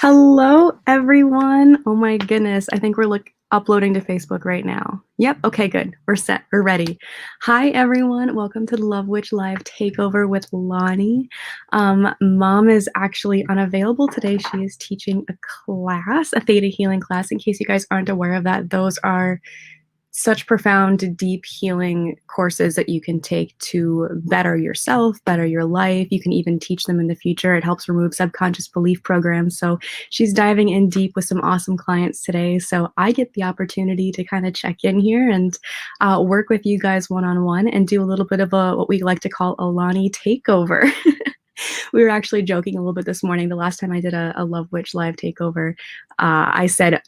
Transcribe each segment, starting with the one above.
Hello, everyone. Oh my goodness. I think we're uploading to Facebook right now. Yep. Okay, good. We're set. We're ready. Hi, everyone. Welcome to the Love Witch Live Takeover with Lonnie. Mom is actually unavailable today. She is teaching a class, a theta healing class. In case you guys aren't aware of that, those are such profound, deep healing courses that you can take to better yourself, better your life. You can even teach them in the future. It helps remove subconscious belief programs. So she's diving in deep with some awesome clients today. So I get the opportunity to kind of check in here and work with you guys one-on-one and do a little bit of what we like to call a Lonnie takeover. We were actually joking a little bit this morning. The last time I did a Love Witch live takeover, I said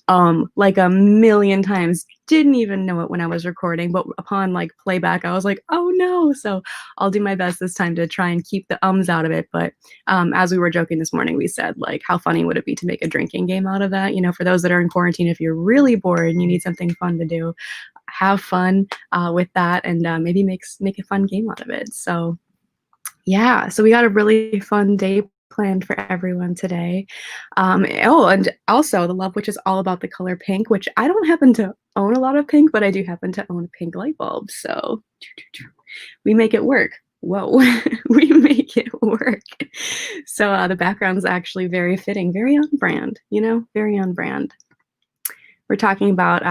like a million times. Didn't even know it when I was recording, but upon like playback, I was like, oh no. So I'll do my best this time to try and keep the ums out of it. But as we were joking this morning, we said like, how funny would it be to make a drinking game out of that? You know, for those that are in quarantine, if you're really bored and you need something fun to do, have fun with that and maybe make a fun game out of it. So yeah, so we got a really fun day planned for everyone today. Oh, and also the Love Witch is all about the color pink, which I don't happen to own a lot of pink, but I do happen to own a pink light bulb. So we make it work. Whoa, we make it work. So the background's actually very fitting, very on brand, you know, very on brand. We're talking about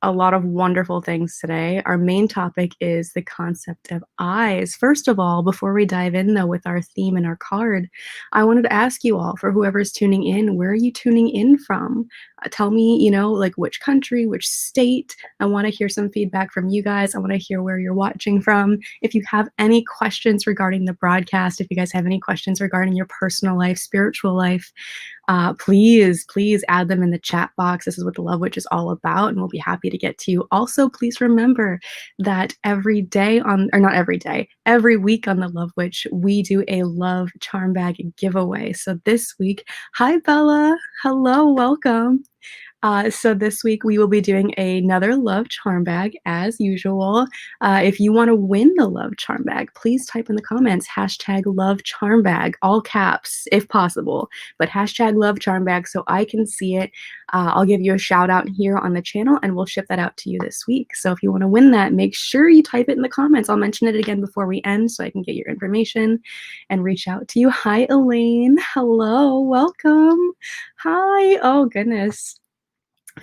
a lot of wonderful things today. Our main topic is the concept of eyes. First of all, before we dive in though with our theme and our card, I wanted to ask you all, for whoever's tuning in, where are you tuning in from? Tell me, you know, like which country, which state. I want to hear some feedback from you guys. I want to hear where you're watching from. If you have any questions regarding the broadcast, if you guys have any questions regarding your personal life, spiritual life, please add them in the chat box. This is what the Love Witch is all about, and we'll be happy to get to you. Also, please remember that every week on the Love Witch, we do a love charm bag giveaway. So this week, hi Bella, hello, welcome. So this week we will be doing another love charm bag as usual. If you want to win the love charm bag, please type in the comments #love charm bag, all caps if possible, but #love charm bag so I can see it. I'll give you a shout out here on the channel and we'll ship that out to you this week. So if you want to win that, make sure you type it in the comments. I'll mention it again before we end so I can get your information and reach out to you. Hi Elaine, hello, welcome. Hi, oh goodness.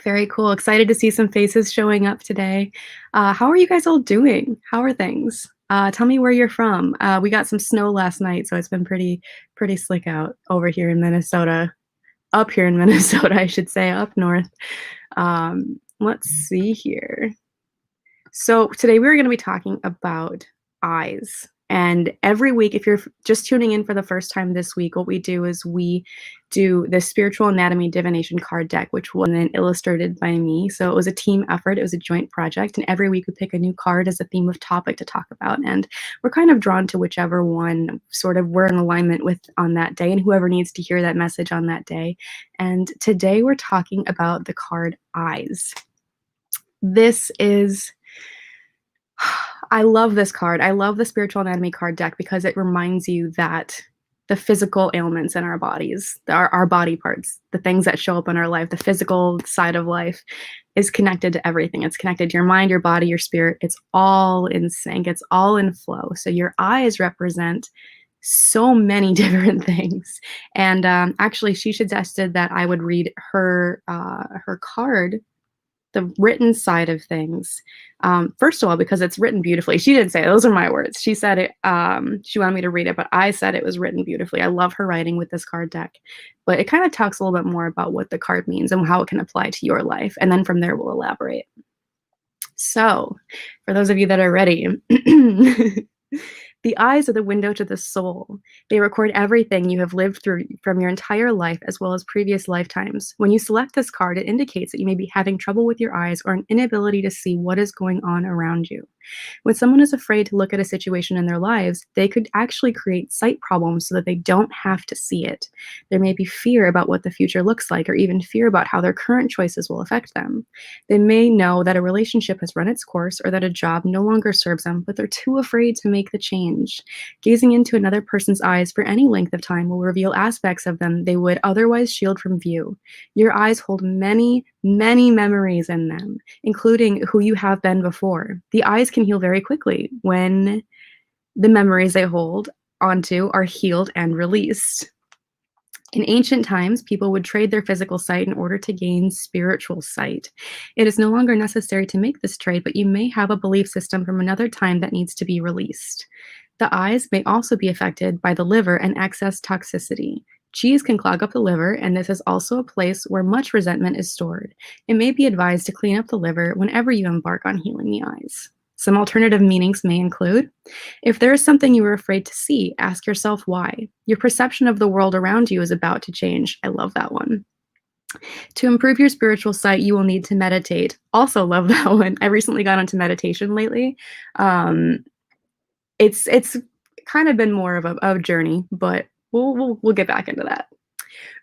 Very cool. Excited to see some faces showing up today. How are you guys all doing? How are things? Tell me where you're from. We got some snow last night, so it's been pretty slick out over here in Minnesota. Up here in Minnesota, I should say, up north. Let's see here. So today we're going to be talking about eyes. And every week, if you're just tuning in for the first time this week, what we do is we do the Spiritual Anatomy Divination card deck, which was then illustrated by me. So it was a team effort. It was a joint project. And every week we pick a new card as a theme of topic to talk about. And we're kind of drawn to whichever one sort of we're in alignment with on that day and whoever needs to hear that message on that day. And today we're talking about the card Eyes. This is... I love this card. I love the Spiritual Anatomy card deck because it reminds you that the physical ailments in our bodies, our body parts, the things that show up in our life, the physical side of life is connected to everything. It's connected to your mind, your body, your spirit. It's all in sync. It's all in flow. So your eyes represent so many different things. And actually, she suggested that I would read her card, the written side of things. First of all, because it's written beautifully. She didn't say it. Those are my words. She said it. She wanted me to read it, but I said it was written beautifully. I love her writing with this card deck, but it kind of talks a little bit more about what the card means and how it can apply to your life. And then from there, we'll elaborate. So for those of you that are ready, the eyes are the window to the soul. They record everything you have lived through from your entire life as well as previous lifetimes. When you select this card, it indicates that you may be having trouble with your eyes or an inability to see what is going on around you. When someone is afraid to look at a situation in their lives, they could actually create sight problems so that they don't have to see it. There may be fear about what the future looks like or even fear about how their current choices will affect them. They may know that a relationship has run its course or that a job no longer serves them, but they're too afraid to make the change change. Gazing into another person's eyes for any length of time will reveal aspects of them they would otherwise shield from view. Your eyes hold many, many memories in them, including who you have been before. The eyes can heal very quickly when the memories they hold onto are healed and released. In ancient times, people would trade their physical sight in order to gain spiritual sight. It is no longer necessary to make this trade, but you may have a belief system from another time that needs to be released. The eyes may also be affected by the liver and excess toxicity. Cheese can clog up the liver, and this is also a place where much resentment is stored. It may be advised to clean up the liver whenever you embark on healing the eyes. Some alternative meanings may include: if there is something you are afraid to see, ask yourself why. Your perception of the world around you is about to change. I love that one. To improve your spiritual sight, you will need to meditate. Also love that one. I recently got into meditation lately. It's kind of been more of a journey, but we'll get back into that.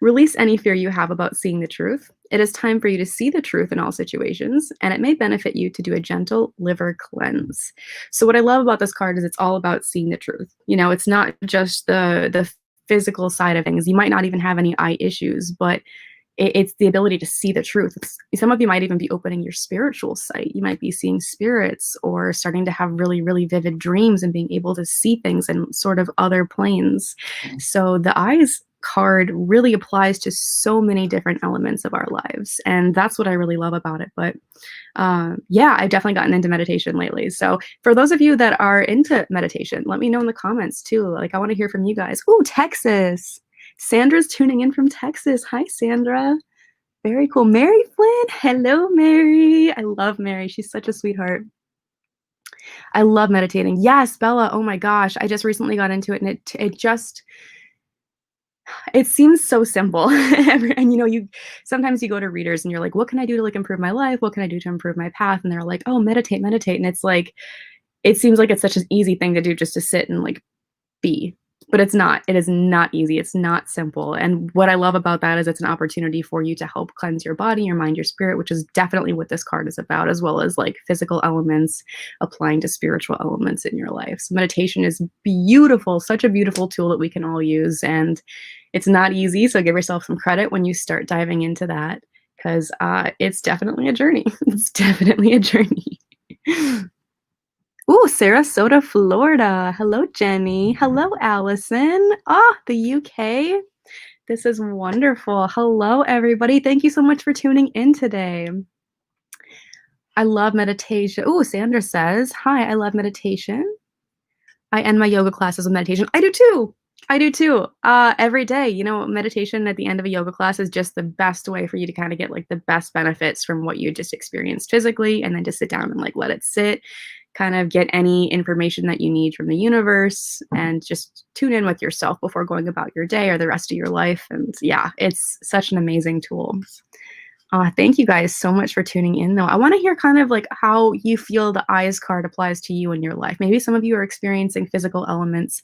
Release any fear you have about seeing the truth. It is time for you to see the truth in all situations, and it may benefit you to do a gentle liver cleanse. So what I love about this card is it's all about seeing the truth. You know, it's not just the physical side of things. You might not even have any eye issues, but it's the ability to see the truth. Some of you might even be opening your spiritual sight. You might be seeing spirits or starting to have really, really vivid dreams and being able to see things in sort of other planes. So the eyes card really applies to so many different elements of our lives. And that's what I really love about it. But yeah, I've definitely gotten into meditation lately. So for those of you that are into meditation, let me know in the comments too. Like, I want to hear from you guys. Ooh, Texas. Sandra's tuning in from Texas. Hi, Sandra. Very cool. Mary Flynn. Hello, Mary. I love Mary. She's such a sweetheart. I love meditating. Yes, Bella. Oh my gosh. I just recently got into it, and it seems so simple. And you sometimes you go to readers and you're like, what can I do to like improve my life? What can I do to improve my path? And they're like, oh, meditate. And it's like, it seems like it's such an easy thing to do, just to sit and like be. But it's not. It is not easy. It's not simple. And what I love about that is it's an opportunity for you to help cleanse your body, your mind, your spirit, which is definitely what this card is about, as well as like physical elements applying to spiritual elements in your life. So meditation is beautiful, such a beautiful tool that we can all use. And it's not easy. So give yourself some credit when you start diving into that, because it's definitely a journey. It's definitely a journey. Ooh, Sarasota, Florida. Hello, Jenny. Hello, Allison. The UK. This is wonderful. Hello, everybody. Thank you so much for tuning in today. I love meditation. Ooh, Sandra says, hi, I love meditation. I end my yoga classes with meditation. I do too. Every day, meditation at the end of a yoga class is just the best way for you to kind of get like the best benefits from what you just experienced physically, and then just sit down and like let it sit, kind of get any information that you need from the universe, and just tune in with yourself before going about your day or the rest of your life. And yeah, it's such an amazing tool. Thank you guys so much for tuning in, though. I want to hear kind of like how you feel the eyes card applies to you in your life. Maybe some of you are experiencing physical elements.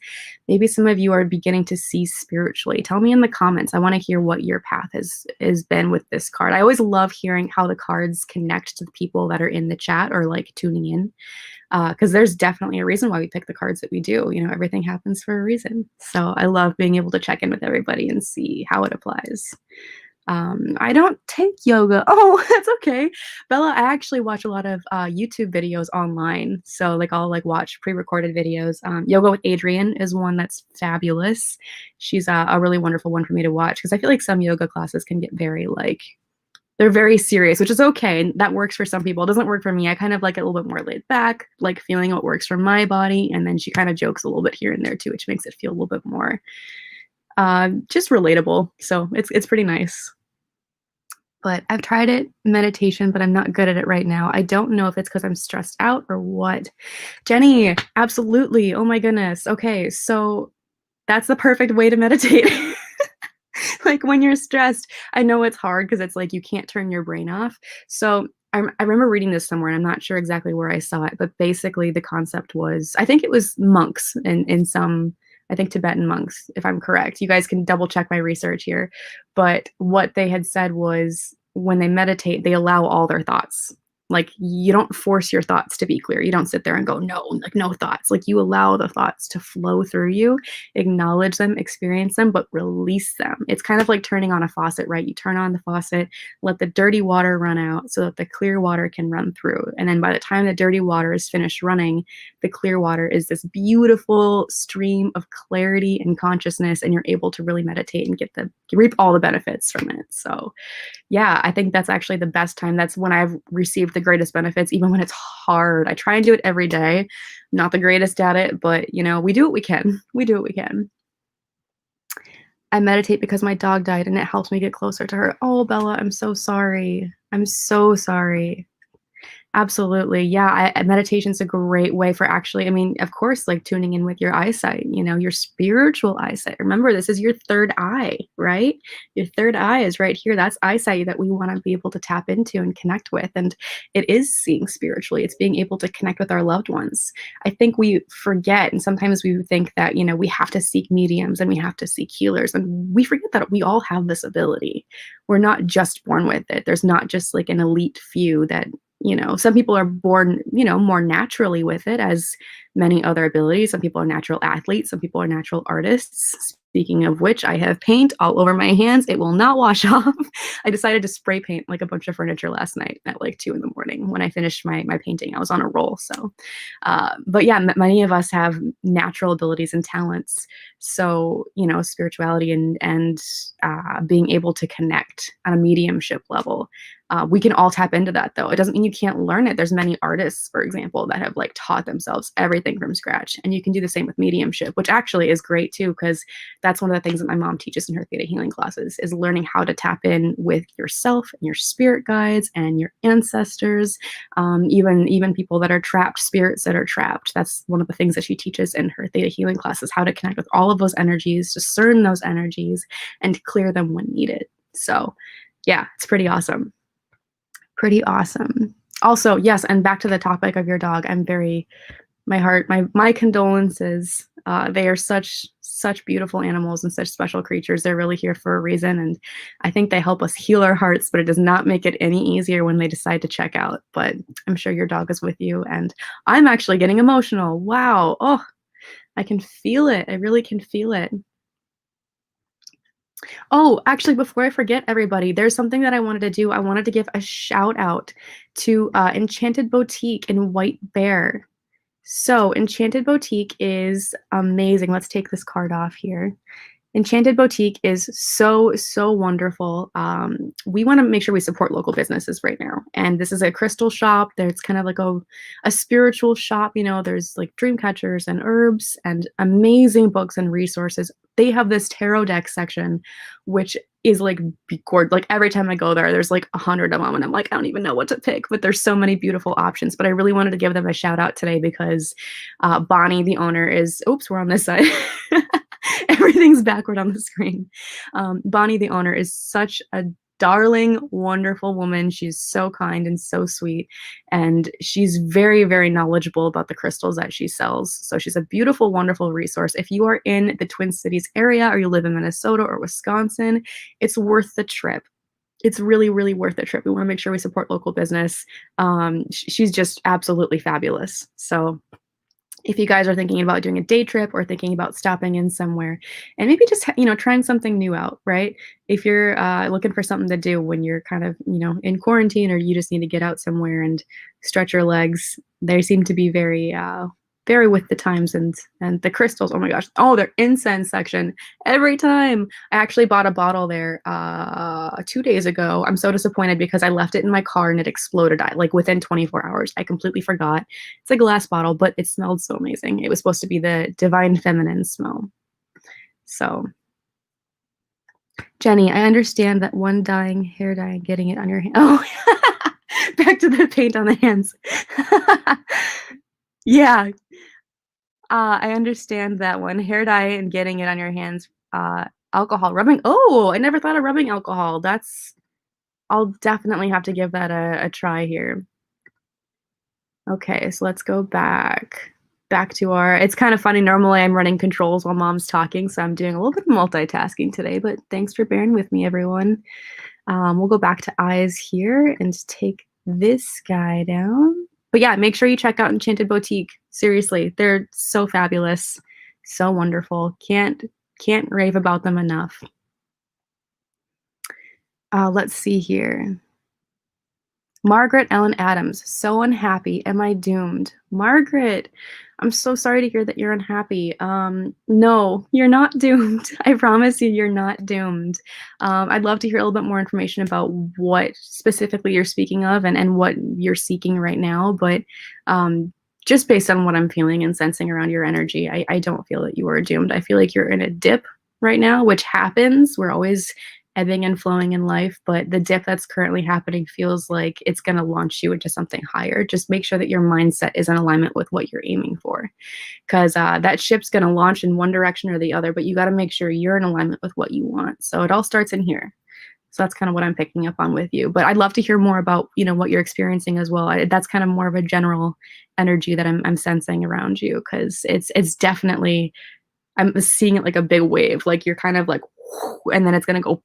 Maybe some of you are beginning to see spiritually. Tell me in the comments. I want to hear what your path has been with this card. I always love hearing how the cards connect to the people that are in the chat or like tuning in, because there's definitely a reason why we pick the cards that we do. Everything happens for a reason. So I love being able to check in with everybody and see how it applies. I don't take yoga. Oh, that's okay. Bella, I actually watch a lot of YouTube videos online. So like I'll like watch pre-recorded videos. Yoga with Adriene is one that's fabulous. She's a really wonderful one for me to watch, because I feel like some yoga classes can get very like, they're very serious, which is okay. That works for some people. It doesn't work for me. I kind of like it a little bit more laid back, like feeling what works for my body. And then she kind of jokes a little bit here and there too, which makes it feel a little bit more just relatable. So it's pretty nice. But I've tried it, meditation, but I'm not good at it right now. I don't know if it's because I'm stressed out or what. Jenny, absolutely. Oh my goodness. Okay, so that's the perfect way to meditate. Like when you're stressed, I know it's hard because it's like you can't turn your brain off. So I remember reading this somewhere, and I'm not sure exactly where I saw it, but basically the concept was, I think it was monks in some, I think Tibetan monks, if I'm correct. You guys can double check my research here. But what they had said was when they meditate, they allow all their thoughts. Like, you don't force your thoughts to be clear. You don't sit there and go, no, like no thoughts. Like, you allow the thoughts to flow through you, acknowledge them, experience them, but release them. It's kind of like turning on a faucet, right? You turn on the faucet, let the dirty water run out so that the clear water can run through. And then by the time the dirty water is finished running, the clear water is this beautiful stream of clarity and consciousness, and you're able to really meditate and reap all the benefits from it. So yeah, I think that's actually the best time. That's when I've received the greatest benefits, even when it's hard. I try and do it every day. I'm not the greatest at it, but you know, we do what we can. We do what we can. I meditate because my dog died and it helps me get closer to her. Oh, Bella, I'm so sorry. I'm so sorry. Absolutely. Yeah, meditation's a great way for actually, I mean, of course, like tuning in with your eyesight, you know, your spiritual eyesight. Remember, this is your third eye, right? Your third eye is right here. That's eyesight that we want to be able to tap into and connect with. And it is seeing spiritually. It's being able to connect with our loved ones. I think we forget, and sometimes we think that, you know, we have to seek mediums and we have to seek healers. And we forget that we all have this ability. We're not just born with it. There's not just like an elite few that, you know, some people are born, you know, more naturally with it, as many other abilities. Some people are natural athletes. Some people are natural artists. Speaking of which, I have paint all over my hands. It will not wash off. I decided to spray paint like a bunch of furniture last night at like 2 in the morning when I finished my painting. I was on a roll. So, but yeah, many of us have natural abilities and talents. So, you know, spirituality and being able to connect on a mediumship level. We can all tap into that, though. It doesn't mean you can't learn it. There's many artists, for example, that have like taught themselves everything from scratch. And you can do the same with mediumship, which actually is great too, because that's one of the things that my mom teaches in her theta healing classes, is learning how to tap in with yourself and your spirit guides and your ancestors, even people that are trapped, spirits that are trapped. That's one of the things that she teaches in her theta healing classes, how to connect with all of those energies, discern those energies, and clear them when needed. So yeah, it's pretty awesome. Pretty awesome. Also, yes, and back to the topic of your dog, my condolences. They are such beautiful animals and such special creatures. They're really here for a reason, and I think they help us heal our hearts, but it does not make it any easier when they decide to check out. But I'm sure your dog is with you, and I'm actually getting emotional. Wow. Oh, I can feel it. I really can feel it. Oh, actually, before I forget, everybody, there's something that I wanted to do. I wanted to give a shout out to Enchanted Boutique in White Bear. So Enchanted Boutique is amazing. Let's take this card off here. Enchanted Boutique is so wonderful. We want to make sure we support local businesses right now. And this is a crystal shop. There's kind of like a spiritual shop. You know, there's like dream catchers and herbs and amazing books and resources. They have this tarot deck section, which is like gorgeous. Like every time I go there, there's like 100 of them, and I'm like, I don't even know what to pick. But there's so many beautiful options. But I really wanted to give them a shout out today because Bonnie, the owner, is. Oops, we're on this side. Everything's backward on the screen. Bonnie, the owner, is such a darling, wonderful woman. She's so kind and so sweet. And she's very knowledgeable about the crystals that she sells. So she's a beautiful, wonderful resource. If you are in the Twin Cities area or you live in Minnesota or Wisconsin, it's worth the trip. It's really worth the trip. We want to make sure we support local business. She's just absolutely fabulous. So if you guys are thinking about doing a day trip or thinking about stopping in somewhere and maybe just, you know, trying something new out, right? If you're looking for something to do when you're kind of, you know, in quarantine, or you just need to get out somewhere and stretch your legs, they seem to be very with the times. And the crystals, oh my gosh, oh, their incense section, every time. I actually bought a bottle there 2 days ago. I'm so disappointed because I left it in my car and it exploded like within 24 hours. I completely forgot. It's a glass bottle, but it smelled so amazing. It was supposed to be the divine feminine smell. So Jenny, I understand that one hair dye, getting it on your hand. Oh, back to the paint on the hands. Yeah, I understand that one. Hair dye and getting it on your hands. Alcohol, rubbing. Oh, I never thought of rubbing alcohol. I'll definitely have to give that a try here. Okay, so let's go back to our, it's kind of funny. Normally I'm running controls while mom's talking, so I'm doing a little bit of multitasking today, but thanks for bearing with me, everyone. We'll go back to eyes here and take this guy down. But yeah, make sure you check out Enchanted Boutique. Seriously, they're so fabulous, so wonderful. Can't rave about them enough. Let's see here. Margaret Ellen Adams, so unhappy. Am I doomed? Margaret, I'm so sorry to hear that you're unhappy. No, you're not doomed. I promise you, you're not doomed. I'd love to hear a little bit more information about what specifically you're speaking of and what you're seeking right now. But just based on what I'm feeling and sensing around your energy, I don't feel that you are doomed. I feel like you're in a dip right now, which happens. We're always ebbing and flowing in life, but the dip that's currently happening feels like it's going to launch you into something higher. Just make sure that your mindset is in alignment with what you're aiming for, because that ship's going to launch in one direction or the other, but you got to make sure you're in alignment with what you want. So it all starts in here. So that's kind of what I'm picking up on with you. But I'd love to hear more about, what you're experiencing as well. That's kind of more of a general energy that I'm sensing around you, because it's definitely, I'm seeing it like a big wave. Like you're kind of like, and then it's going to go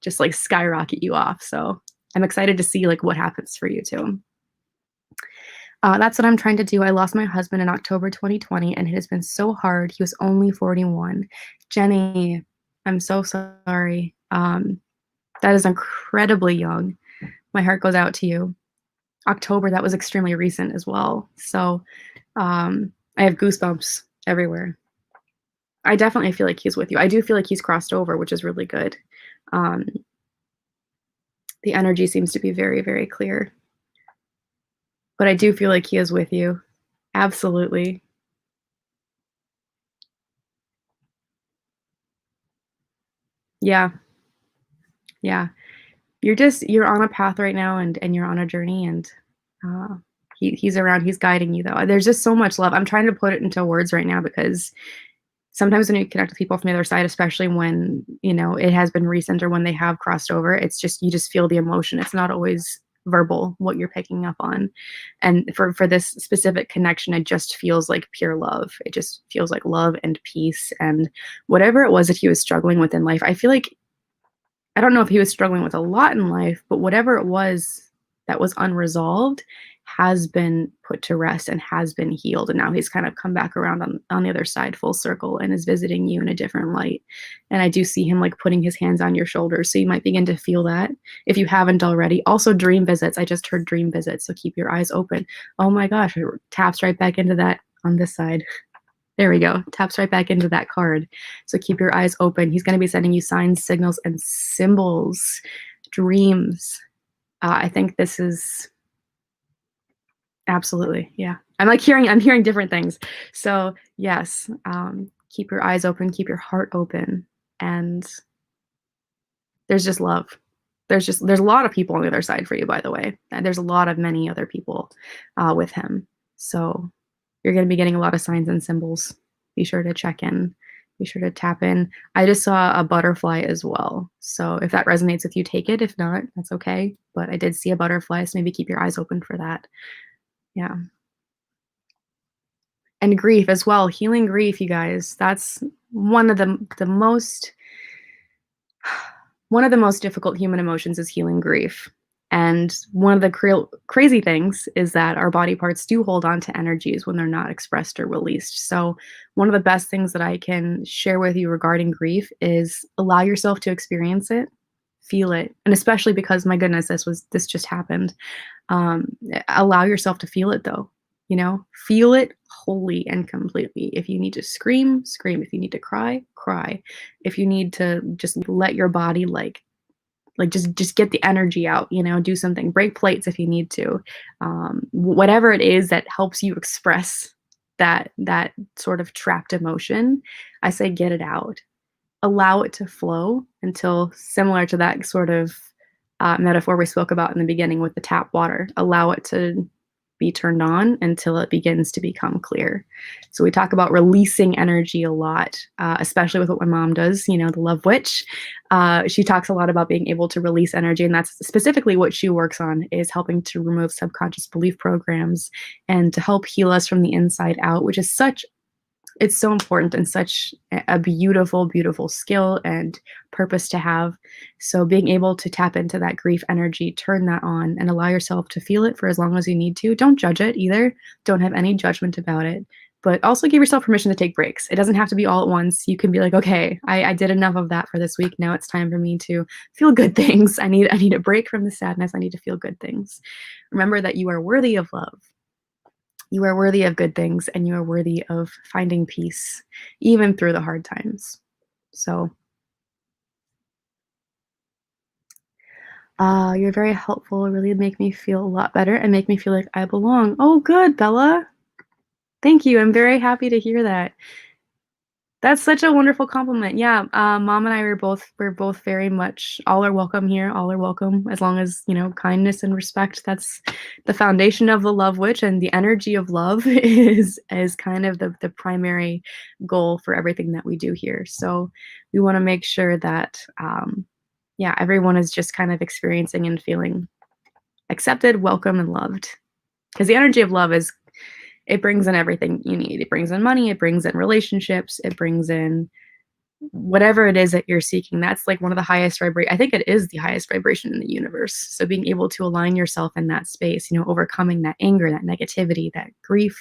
just like skyrocket you off. So I'm excited to see like what happens for you too. That's what I'm trying to do. I lost my husband in October 2020 and it has been so hard. He was only 41. Jenny, I'm so sorry. That is incredibly young. My heart goes out to you. October, that was extremely recent as well. So I have goosebumps everywhere. I definitely feel like he's with you. I do feel like he's crossed over, which is really good. The energy seems to be very, very clear. But I do feel like he is with you. Absolutely. Yeah. Yeah. You're on a path right now, and you're on a journey, and he's around, he's guiding you though. There's just so much love. I'm trying to put it into words right now, because sometimes when you connect with people from the other side, especially when, it has been recent or when they have crossed over, it's just, you just feel the emotion. It's not always verbal what you're picking up on. And for this specific connection, it just feels like pure love. It just feels like love and peace and whatever it was that he was struggling with in life. I feel like, I don't know if he was struggling with a lot in life, but whatever it was that was unresolved has been put to rest and has been healed. And now he's kind of come back around on the other side full circle and is visiting you in a different light. And I do see him like putting his hands on your shoulders. So you might begin to feel that if you haven't already. Also dream visits. I just heard dream visits. So keep your eyes open. Oh my gosh, it taps right back into that on this side. There we go. Taps right back into that card. So keep your eyes open. He's going to be sending you signs, signals, and symbols, dreams. I think this is absolutely, yeah. I'm hearing different things. So yes, keep your eyes open, keep your heart open, and there's just love. There's a lot of people on the other side for you, by the way. And there's a lot of many other people with him. So you're going to be getting a lot of signs and symbols. Be sure to check in. Be sure to tap in. I just saw a butterfly as well. So if that resonates with you, take it. If not, that's okay. But I did see a butterfly, so maybe keep your eyes open for that. Yeah. And grief as well. Healing grief, you guys. That's one of the most difficult human emotions is healing grief. And one of the crazy things is that our body parts do hold on to energies when they're not expressed or released. So one of the best things that I can share with you regarding grief is allow yourself to experience it, feel it. And especially because, my goodness, this just happened. Allow yourself to feel it though, feel it wholly and completely. If you need to scream, scream. If you need to cry, cry. If you need to just let your body just get the energy out, do something, break plates if you need to. Whatever it is that helps you express that sort of trapped emotion, I say get it out. Allow it to flow until, similar to that sort of metaphor we spoke about in the beginning with the tap water, allow it to be turned on until it begins to become clear. So we talk about releasing energy a lot, especially with what my mom does, the love witch. She talks a lot about being able to release energy, and that's specifically what she works on, is helping to remove subconscious belief programs and to help heal us from the inside out, which is such it's so important and such a beautiful, beautiful skill and purpose to have. So being able to tap into that grief energy, turn that on, and allow yourself to feel it for as long as you need to. Don't judge it either. Don't have any judgment about it. But also give yourself permission to take breaks. It doesn't have to be all at once. You can be like, okay, I did enough of that for this week. Now it's time for me to feel good things. I need a break from the sadness. I need to feel good things. Remember that you are worthy of love. You are worthy of good things, and you are worthy of finding peace, even through the hard times. So, you're very helpful. Really make me feel a lot better and make me feel like I belong. Oh, good, Bella. Thank you. I'm very happy to hear that. That's such a wonderful compliment. Yeah, mom and I we're both very much all are welcome here. All are welcome as long as, kindness and respect. That's the foundation of the love witch, and the energy of love is kind of the primary goal for everything that we do here. So we want to make sure that yeah, everyone is just kind of experiencing and feeling accepted, welcome, and loved. Because the energy of love is it brings in everything you need. It brings in money, it brings in relationships, it brings in whatever it is that you're seeking. That's like one of the highest vibration. I think it is the highest vibration in the universe. So being able to align yourself in that space, overcoming that anger, that negativity, that grief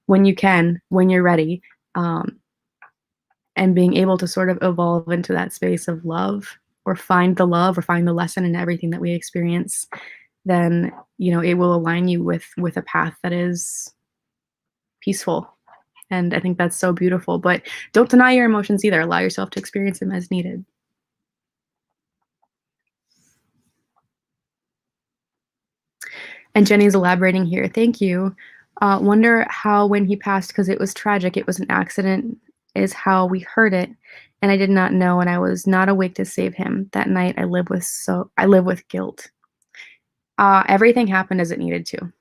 when you can, when you're ready, um, and being able to sort of evolve into that space of love, or find the love, or find the lesson in everything that we experience, then it will align you with a path that is peaceful. And I think that's so beautiful. But don't deny your emotions either. Allow yourself to experience them as needed. And Jenny's elaborating here. Thank you. Wonder how when he passed, because it was tragic, it was an accident, is how we heard it. And I did not know, and I was not awake to save him. That night I live with guilt. Everything happened as it needed to.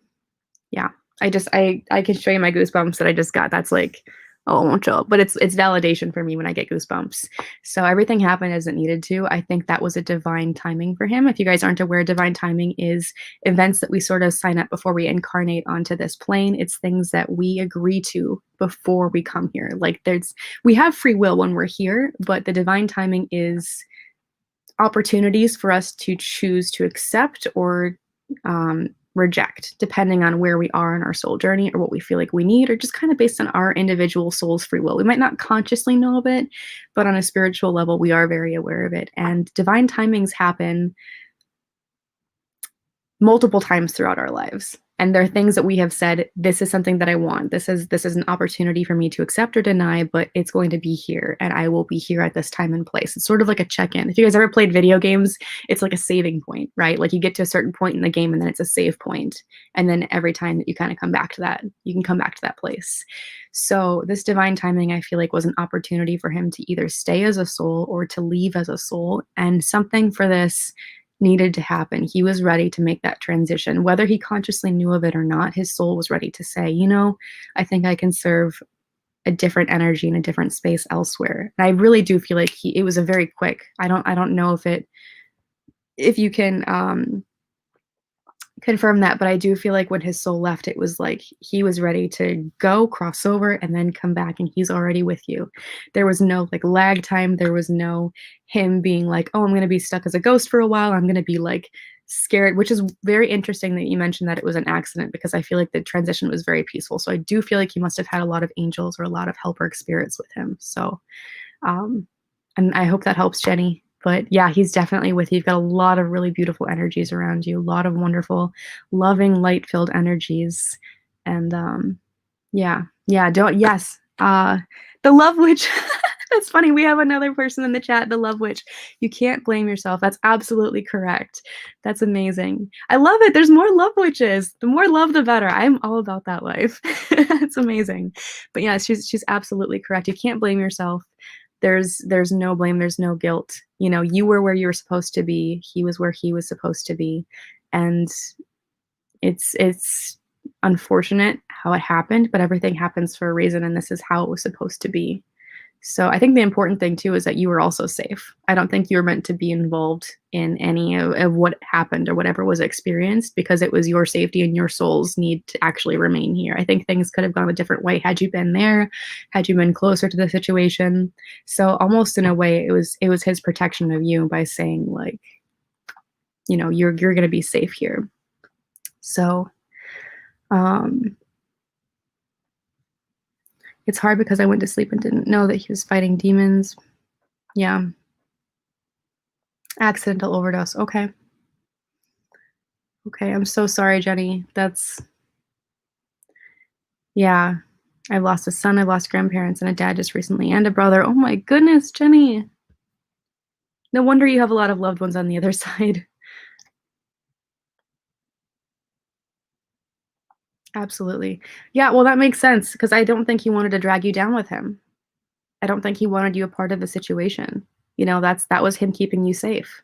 Yeah. I can show you my goosebumps that I just got. That's like, oh, it won't show up, but it's validation for me when I get goosebumps. So everything happened as it needed to. I think that was a divine timing for him. If you guys aren't aware, divine timing is events that we sort of sign up before we incarnate onto this plane. It's things that we agree to before we come here. Like we have free will when we're here, but the divine timing is opportunities for us to choose to accept or reject, depending on where we are in our soul journey, or what we feel like we need, or just kind of based on our individual soul's free will. We might not consciously know of it, but on a spiritual level, we are very aware of it. And divine timings happen multiple times throughout our lives. And there are things that we have said, this is something that I want. This is an opportunity for me to accept or deny, but it's going to be here, and I will be here at this time and place. It's sort of like a check-in. If you guys ever played video games, it's like a saving point, right? Like you get to a certain point in the game, and then it's a save point. And then every time that you kind of come back to that, you can come back to that place. So this divine timing, I feel like, was an opportunity for him to either stay as a soul or to leave as a soul. And something for this needed to happen. He was ready to make that transition. Whether he consciously knew of it or not, his soul was ready to say, I think I can serve a different energy in a different space elsewhere. And I really do feel like it was a very quick. I don't know if you can confirm that, but I do feel like when his soul left, it was like he was ready to go, cross over, and then come back, and he's already with you. There was no like lag time. There was no him being like, oh, I'm going to be stuck as a ghost for a while. I'm going to be like scared, which is very interesting that you mentioned that it was an accident, because I feel like the transition was very peaceful. So I do feel like he must have had a lot of angels or a lot of helper spirits with him. So, and I hope that helps, Jenny. But yeah, he's definitely with you. You've got a lot of really beautiful energies around you, a lot of wonderful, loving, light-filled energies. And yes. The love witch. That's funny. We have another person in the chat, the love witch. You can't blame yourself. That's absolutely correct. That's amazing. I love it. There's more love witches. The more love, the better. I'm all about that life. It's amazing. But yeah, she's absolutely correct. You can't blame yourself. There's no blame, there's no guilt. You were where you were supposed to be. He was where he was supposed to be. And it's unfortunate how it happened, but everything happens for a reason, and this is how it was supposed to be. So I think the important thing too is that you were also safe. I don't think you were meant to be involved in any of what happened or whatever was experienced because it was your safety and your soul's need to actually remain here. I think things could have gone a different way had you been there, had you been closer to the situation. So almost in a way it was his protection of you by saying like, you're going to be safe here. So um it's hard because I went to sleep and didn't know that he was fighting demons. Yeah. Accidental overdose. Okay. Okay. I'm so sorry, Jenny. Yeah. I've lost a son, I've lost grandparents, and a dad just recently, and a brother. Oh my goodness, Jenny. No wonder you have a lot of loved ones on the other side. Absolutely. Yeah, well, that makes sense because I don't think he wanted to drag you down with him. I don't think he wanted you a part of the situation. That was him keeping you safe.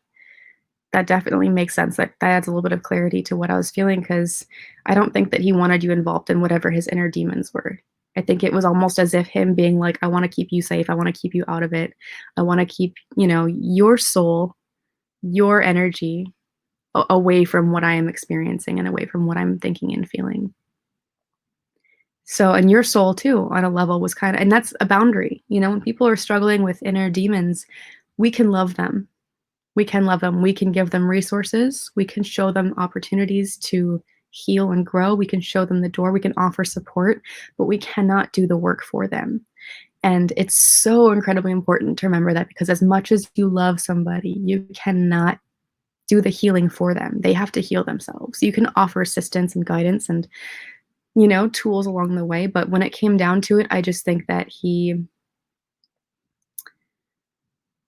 That definitely makes sense. That adds a little bit of clarity to what I was feeling because I don't think that he wanted you involved in whatever his inner demons were. I think it was almost as if him being like, I want to keep you safe. I want to keep you out of it. I want to keep, your soul, your energy away from what I am experiencing and away from what I'm thinking and feeling. So, and your soul too, on a level was and that's a boundary. When people are struggling with inner demons, we can love them. We can love them. We can give them resources. We can show them opportunities to heal and grow. We can show them the door. We can offer support, but we cannot do the work for them. And it's so incredibly important to remember that because as much as you love somebody, you cannot do the healing for them. They have to heal themselves. You can offer assistance and guidance and, tools along the way. But when it came down to it, I just think that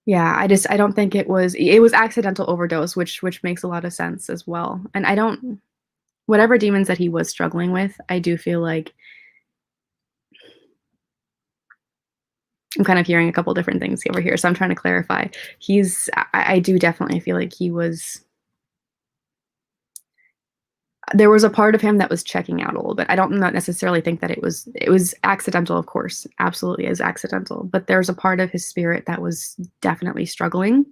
yeah, I don't think it was accidental overdose, which makes a lot of sense as well. And I don't whatever demons that he was struggling with, I do feel like I'm kind of hearing a couple different things over here, so I'm trying to clarify. I do definitely feel like there was a part of him that was checking out a little bit. I don't not necessarily think that it was accidental, of course. Absolutely is accidental, but there's a part of his spirit that was definitely struggling.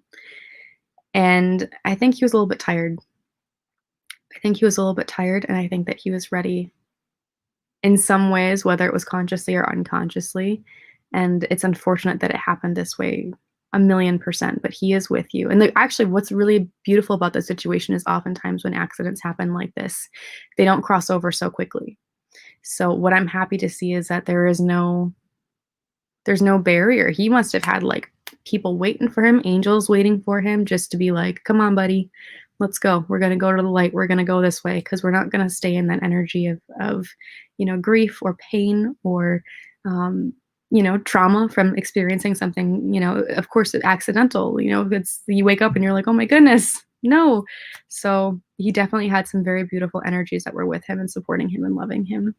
And I think he was a little bit tired. I think he was a little bit tired, and I think that he was ready in some ways, whether it was consciously or unconsciously. And it's unfortunate that it happened this way 1,000,000%, but he is with you. And actually, what's really beautiful about the situation is oftentimes when accidents happen like this, they don't cross over so quickly. So what I'm happy to see is that there's no barrier. He must have had like people waiting for him, angels waiting for him just to be like, come on, buddy, let's go. We're going to go to the light. We're going to go this way because we're not going to stay in that energy of grief or pain or, trauma from experiencing something, of course, accidental, you wake up and you're like, oh my goodness, no. So he definitely had some very beautiful energies that were with him and supporting him and loving him.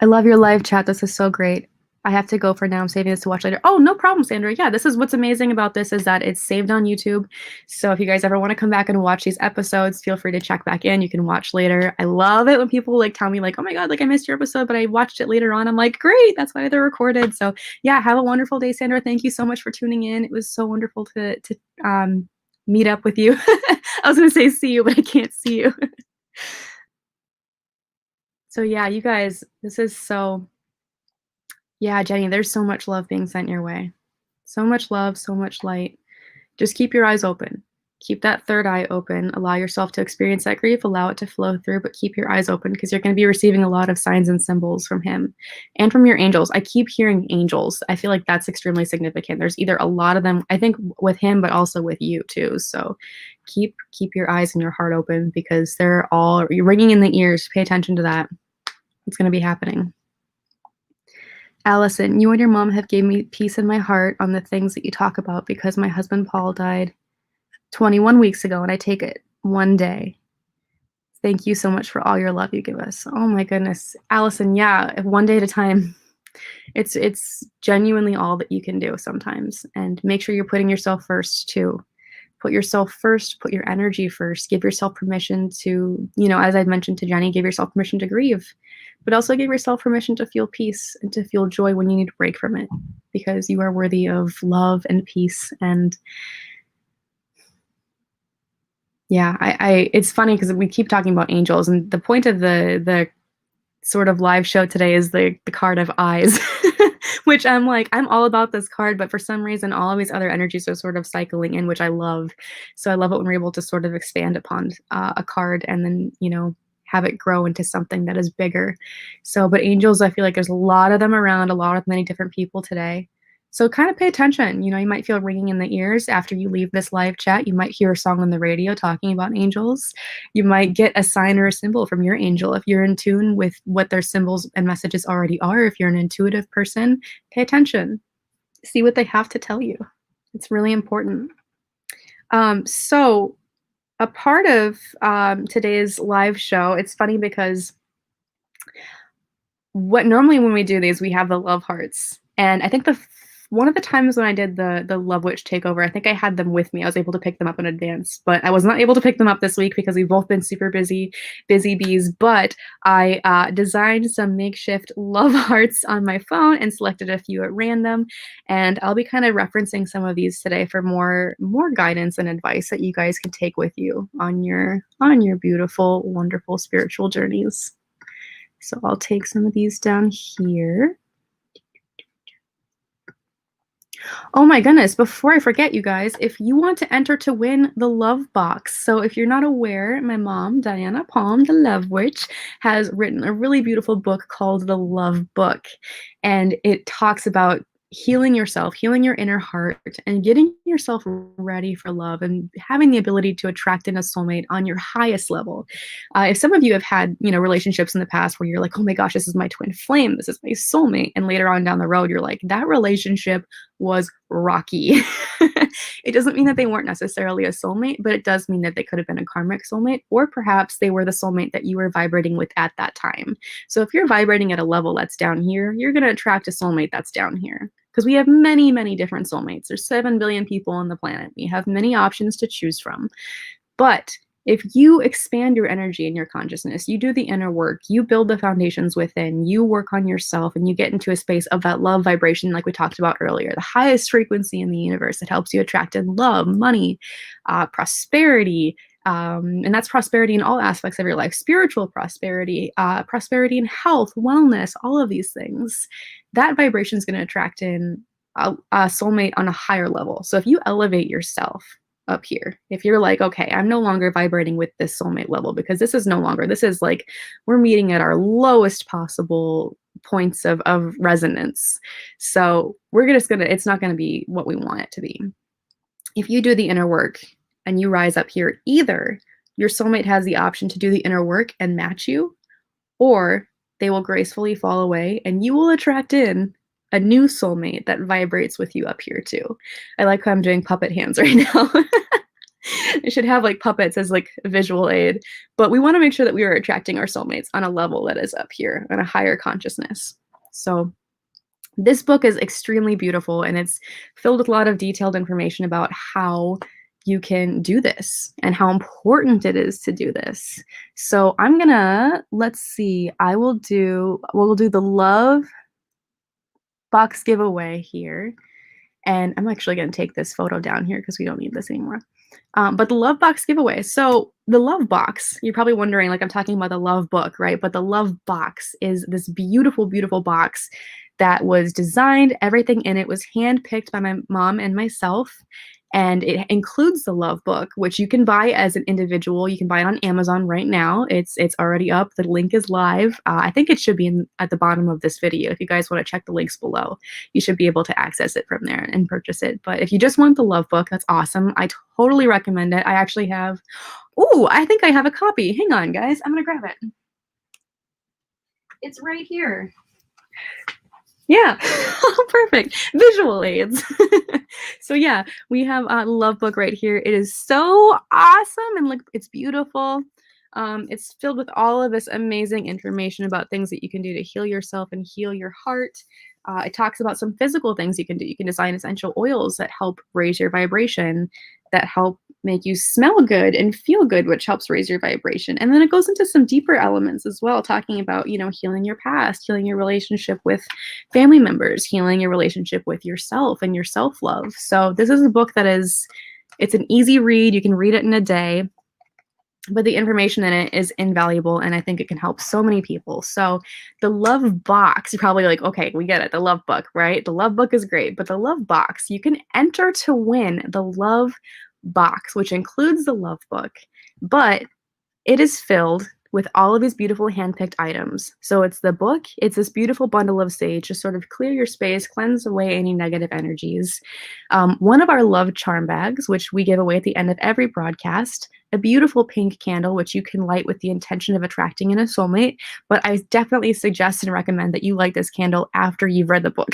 I love your live chat. This is so great. I have to go for now. I'm saving this to watch later. Oh, no problem, Sandra. Yeah, this is what's amazing about this is that it's saved on YouTube. So if you guys ever want to come back and watch these episodes, feel free to check back in. You can watch later. I love it when people like tell me like, oh my God, like I missed your episode, but I watched it later on. I'm like, great. That's why they're recorded. So yeah, have a wonderful day, Sandra. Thank you so much for tuning in. It was so wonderful to meet up with you. I was going to say see you, but I can't see you. So yeah, you guys, this is so, yeah, Jenny, there's so much love being sent your way. So much love, so much light. Just keep your eyes open. Keep that third eye open. Allow yourself to experience that grief. Allow it to flow through, but keep your eyes open because you're going to be receiving a lot of signs and symbols from him and from your angels. I keep hearing angels. I feel like that's extremely significant. There's either a lot of them, I think, with him, but also with you too. So keep your eyes and your heart open because you're ringing in the ears. Pay attention to that. It's going to be happening. Allison, you and your mom have gave me peace in my heart on the things that you talk about because my husband Paul died 21 weeks ago and I take it one day. Thank you so much for all your love you give us. Oh my goodness. Allison, yeah, one day at a time. It's genuinely all that you can do sometimes. And make sure you're putting yourself first too. Put yourself first, put your energy first, give yourself permission to, you know, as I mentioned to Jenny, give yourself permission to grieve, but also give yourself permission to feel peace and to feel joy when you need to break from it, because you are worthy of love and peace. And yeah, I it's funny because we keep talking about angels, and the point of the sort of live show today is the card of eyes, which I'm like, I'm all about this card, but for some reason, all of these other energies are sort of cycling in, which I love. So I love it when we're able to sort of expand upon a card and then, you know, have it grow into something that is bigger. So, but angels, I feel like there's a lot of them around, a lot of many different people today. So kind of pay attention. You know, you might feel ringing in the ears after you leave this live chat. You might hear a song on the radio talking about angels. You might get a sign or a symbol from your angel. If you're in tune with what their symbols and messages already are, if you're an intuitive person, pay attention. See what they have to tell you. It's really important. So a part of today's live show, it's funny because what normally when we do these, we have the love hearts. And I think one of the times when I did the Love Witch takeover, I think I had them with me. I was able to pick them up in advance, but I was not able to pick them up this week because we've both been super busy bees. But I designed some makeshift love hearts on my phone and selected a few at random. And I'll be kind of referencing some of these today for more guidance and advice that you guys can take with you on your beautiful, wonderful spiritual journeys. So I'll take some of these down here. Oh my goodness, before I forget, you guys, if you want to enter to win the Love Box, so if you're not aware, my mom, Diana Palm, the Love Witch, has written a really beautiful book called The Love Book. And it talks about healing yourself, healing your inner heart, and getting yourself ready for love and having the ability to attract in a soulmate on your highest level. If some of you have had, you know, relationships in the past where you're like, oh my gosh, this is my twin flame, this is my soulmate, and later on down the road, you're like, that relationship was rocky. It doesn't mean that they weren't necessarily a soulmate, but it does mean that they could have been a karmic soulmate, or perhaps they were the soulmate that you were vibrating with at that time. So if you're vibrating at a level that's down here, you're going to attract a soulmate that's down here. Because we have many, many different soulmates. There's 7 billion people on the planet. We have many options to choose from. But if you expand your energy and your consciousness, you do the inner work, you build the foundations within, you work on yourself, and you get into a space of that love vibration like we talked about earlier, the highest frequency in the universe that helps you attract in love, money, prosperity, and that's prosperity in all aspects of your life, spiritual prosperity, prosperity in health, wellness, all of these things. That vibration is going to attract in a soulmate on a higher level. So if you elevate yourself up here, if you're like, okay, I'm no longer vibrating with this soulmate level because this is like we're meeting at our lowest possible points of resonance. So it's not going to be what we want it to be. If you do the inner work and you rise up here, either your soulmate has the option to do the inner work and match you, or they will gracefully fall away and you will attract in a new soulmate that vibrates with you up here too. I like how I'm doing puppet hands right now. I should have like puppets as like a visual aid, but we want to make sure that we are attracting our soulmates on a level that is up here, on a higher consciousness. So this book is extremely beautiful, and it's filled with a lot of detailed information about how you can do this and how important it is to do this. So I'm gonna, let's see, we'll do the Love Box giveaway here. And I'm actually going to take this photo down here because we don't need this anymore. But the Love Box giveaway. So the Love Box, you're probably wondering, like I'm talking about the Love Book, right? But the Love Box is this beautiful, beautiful box that was designed. Everything in it was handpicked by my mom and myself. And it includes the Love Book, which you can buy as an individual. You can buy it on Amazon right now. It's already up. The link is live. I think it should be at the bottom of this video. If you guys want to check the links below, you should be able to access it from there and purchase it. But if you just want the Love Book, that's awesome. I totally recommend it. I actually have, I think I have a copy. Hang on, guys. I'm going to grab it. It's right here. Yeah, perfect. Visual aids. So yeah, we have a Love Book right here. It is so awesome, and look, it's beautiful. It's filled with all of this amazing information about things that you can do to heal yourself and heal your heart. It talks about some physical things you can do. You can design essential oils that help raise your vibration, that help make you smell good and feel good, which helps raise your vibration. And then it goes into some deeper elements as well, talking about, healing your past, healing your relationship with family members, healing your relationship with yourself and your self-love. So this is a book it's an easy read. You can read it in a day, but the information in it is invaluable, and I think it can help so many people. So the love box, you're probably like, okay, we get it, the love book, right? The love book is great, but the love box, you can enter to win the love box, which includes the love book, but it is filled with all of these beautiful handpicked items. So it's the book, it's this beautiful bundle of sage to sort of clear your space, cleanse away any negative energies. One of our love charm bags, which we give away at the end of every broadcast, a beautiful pink candle, which you can light with the intention of attracting in a soulmate. But I definitely suggest and recommend that you light this candle after you've read the book.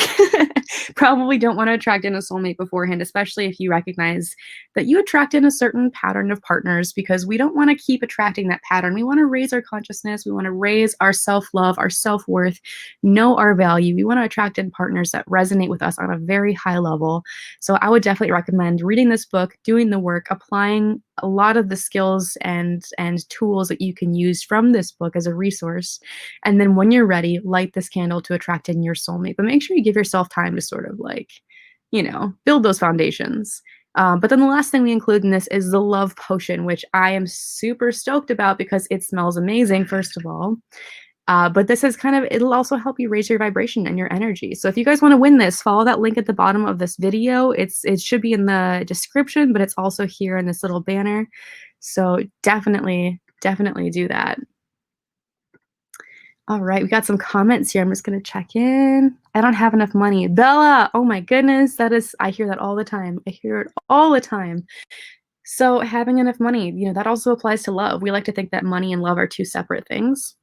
Probably don't want to attract in a soulmate beforehand, especially if you recognize that you attract in a certain pattern of partners, because we don't want to keep attracting that pattern. We want to raise our consciousness. We want to raise our self-love, our self-worth, know our value. We want to attract in partners that resonate with us on a very high level. So I would definitely recommend reading this book, doing the work, applying a lot of the skills and tools that you can use from this book as a resource. And then when you're ready, light this candle to attract in your soulmate. But make sure you give yourself time to sort of build those foundations. But then the last thing we include in this is the love potion, which I am super stoked about because it smells amazing, first of all. But this is it'll also help you raise your vibration and your energy. So if you guys want to win this, follow that link at the bottom of this video. It should be in the description, but it's also here in this little banner. So definitely do that. All right, we got some comments here. I'm just going to check in. I don't have enough money. Bella, oh my goodness, I hear that all the time. I hear it all the time. So having enough money, that also applies to love. We like to think that money and love are two separate things.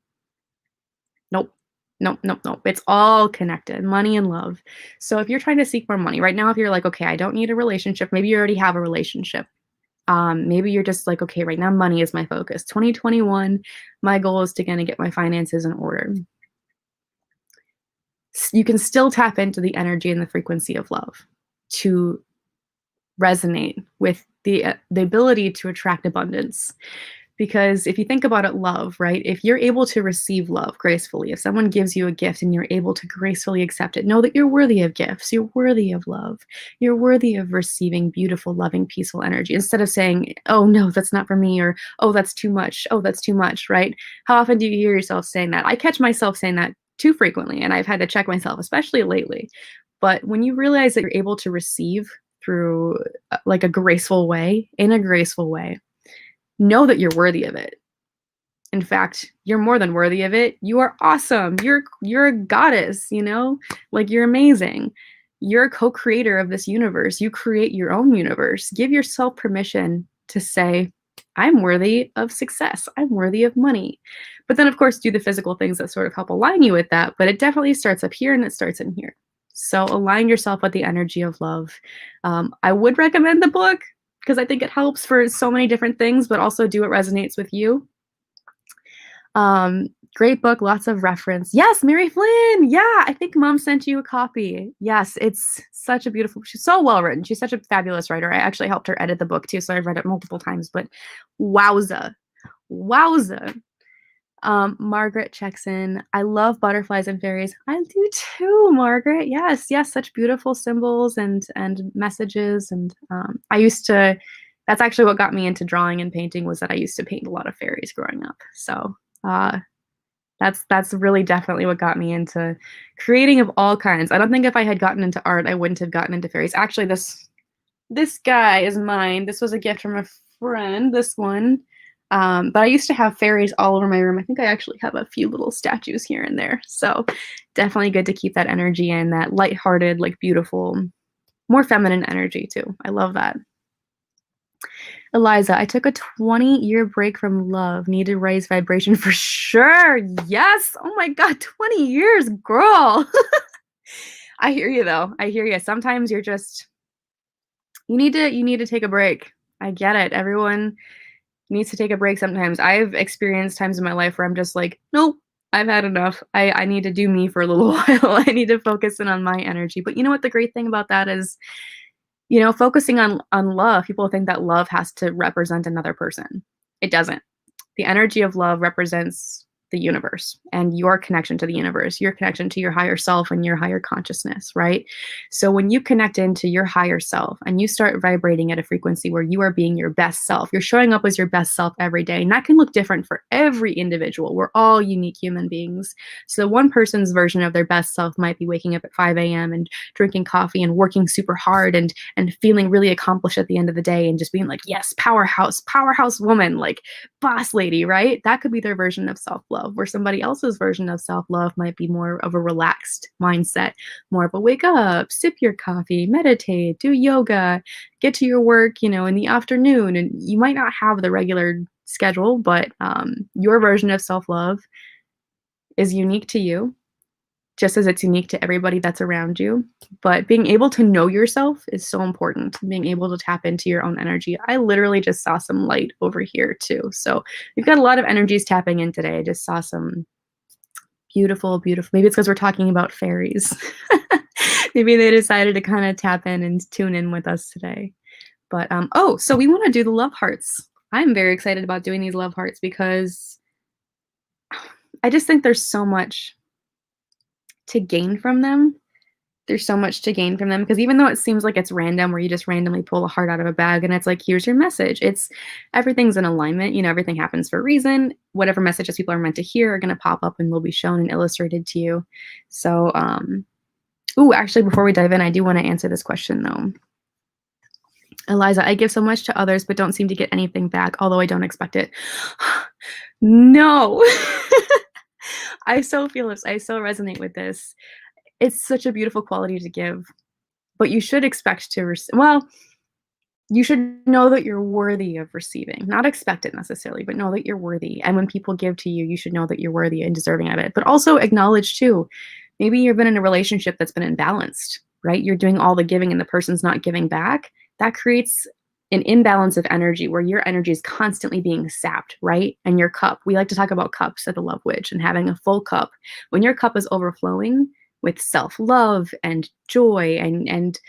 Nope. It's all connected, money and love. So if you're trying to seek more money right now, if you're like, okay, I don't need a relationship, maybe you already have a relationship. Maybe you're just like, okay, right now money is my focus. 2021, my goal is to get my finances in order. You can still tap into the energy and the frequency of love to resonate with the ability to attract abundance. Because if you think about it, love, right? If you're able to receive love gracefully, if someone gives you a gift and you're able to gracefully accept it, know that you're worthy of gifts. You're worthy of love. You're worthy of receiving beautiful, loving, peaceful energy. Instead of saying, oh, no, that's not for me, or, oh, that's too much. Oh, that's too much, right? How often do you hear yourself saying that? I catch myself saying that too frequently, and I've had to check myself, especially lately. But when you realize that you're able to receive through like a graceful way, in a graceful way, know that you're worthy of it. In fact, you're more than worthy of it. You are awesome. You're a goddess, like you're amazing. You're a co-creator of this universe. You create your own universe. Give yourself permission to say, I'm worthy of success. I'm worthy of money. But then, of course, do the physical things that sort of help align you with that. But it definitely starts up here and it starts in here. So align yourself with the energy of love. I would recommend the book, because I think it helps for so many different things, but also do what resonates with you. Great book, lots of reference. Yes, Mary Flynn. Yeah, I think Mom sent you a copy. Yes, it's such a beautiful, she's so well written. She's such a fabulous writer. I actually helped her edit the book too, so I've read it multiple times, but wowza. Margaret checks in. I love butterflies and fairies. I do too, Margaret. Yes, such beautiful symbols and messages. And that's actually what got me into drawing and painting, was that I used to paint a lot of fairies growing up. So that's really definitely what got me into creating of all kinds. I don't think if I had gotten into art, I wouldn't have gotten into fairies. Actually, this guy is mine. This was a gift from a friend, this one. But I used to have fairies all over my room. I think I actually have a few little statues here and there. So definitely good to keep that energy in, that lighthearted, like beautiful, more feminine energy too. I love that. Eliza, I took a 20-year break from love. Need to raise vibration for sure. Yes. Oh my God, 20 years, girl. I hear you though. I hear you. Sometimes you need to take a break. I get it. Everyone needs to take a break sometimes. I've experienced times in my life where I'm just like, nope, I've had enough. I need to do me for a little while. I need to focus in on my energy. But you know what the great thing about that is? Focusing on love, people think that love has to represent another person. It doesn't. The energy of love represents the universe and your connection to the universe, your connection to your higher self and your higher consciousness, right? So when you connect into your higher self and you start vibrating at a frequency where you are being your best self, you're showing up as your best self every day. And that can look different for every individual. We're all unique human beings. So one person's version of their best self might be waking up at 5 a.m. and drinking coffee and working super hard and feeling really accomplished at the end of the day and just being like, yes, powerhouse woman, like boss lady, right? That could be their version of self-love, where somebody else's version of self-love might be more of a relaxed mindset, more of a wake up, sip your coffee, meditate, do yoga, get to your work, in the afternoon. And you might not have the regular schedule, but your version of self-love is unique to you, just as it's unique to everybody that's around you. But being able to know yourself is so important, being able to tap into your own energy. I literally just saw some light over here too. So we've got a lot of energies tapping in today. I just saw some beautiful, beautiful, maybe it's because we're talking about fairies. Maybe they decided to kind of tap in and tune in with us today. But so we want to do the love hearts. I'm very excited about doing these love hearts because I just think there's so much to gain from them. There's so much to gain from them because even though it seems like it's random, where you just randomly pull a heart out of a bag and it's like, here's your message. It's everything's in alignment. Everything happens for a reason. Whatever messages people are meant to hear are going to pop up and will be shown and illustrated to you. So, actually, before we dive in, I do want to answer this question though. Eliza, I give so much to others, but don't seem to get anything back, although I don't expect it. No. I so feel this. I so resonate with this. It's such a beautiful quality to give, but you should expect to you should know that you're worthy of receiving. Not expect it necessarily, but know that you're worthy. And when people give to you, you should know that you're worthy and deserving of it. But also acknowledge too, maybe you've been in a relationship that's been imbalanced, right? You're doing all the giving and the person's not giving back. That creates an imbalance of energy where your energy is constantly being sapped, right? And your cup, we like to talk about cups at the Love Witch and having a full cup. When your cup is overflowing with self-love and joy and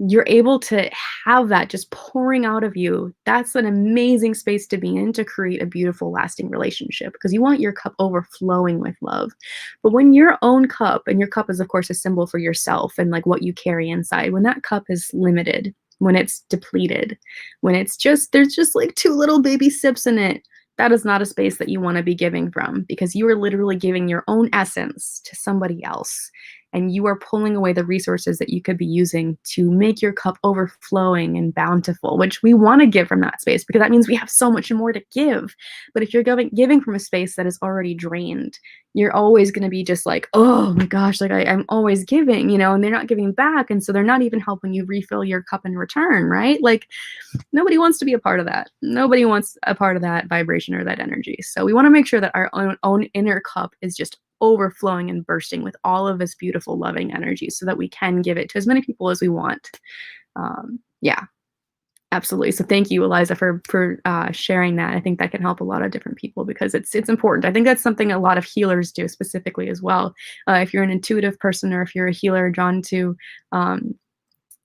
you're able to have that just pouring out of you, that's an amazing space to be in to create a beautiful, lasting relationship because you want your cup overflowing with love. But when your own cup, and your cup is, of course, a symbol for yourself and like what you carry inside, when that cup is limited, when it's depleted, when it's there's just like 2 little baby sips in it, that is not a space that you want to be giving from because you are literally giving your own essence to somebody else. And you are pulling away the resources that you could be using to make your cup overflowing and bountiful, which we want to give from that space because that means we have so much more to give. But if you're giving from a space that is already drained, you're always going to be just like, oh my gosh, like I'm always giving, and they're not giving back. And so they're not even helping you refill your cup in return, right? Like nobody wants to be a part of that. Nobody wants a part of that vibration or that energy. So we want to make sure that our own inner cup is just overflowing and bursting with all of this beautiful, loving energy so that we can give it to as many people as we want. Yeah, absolutely. So thank you, Eliza, for sharing that. I think that can help a lot of different people because it's important. I think that's something a lot of healers do specifically as well. If you're an intuitive person or if you're a healer drawn to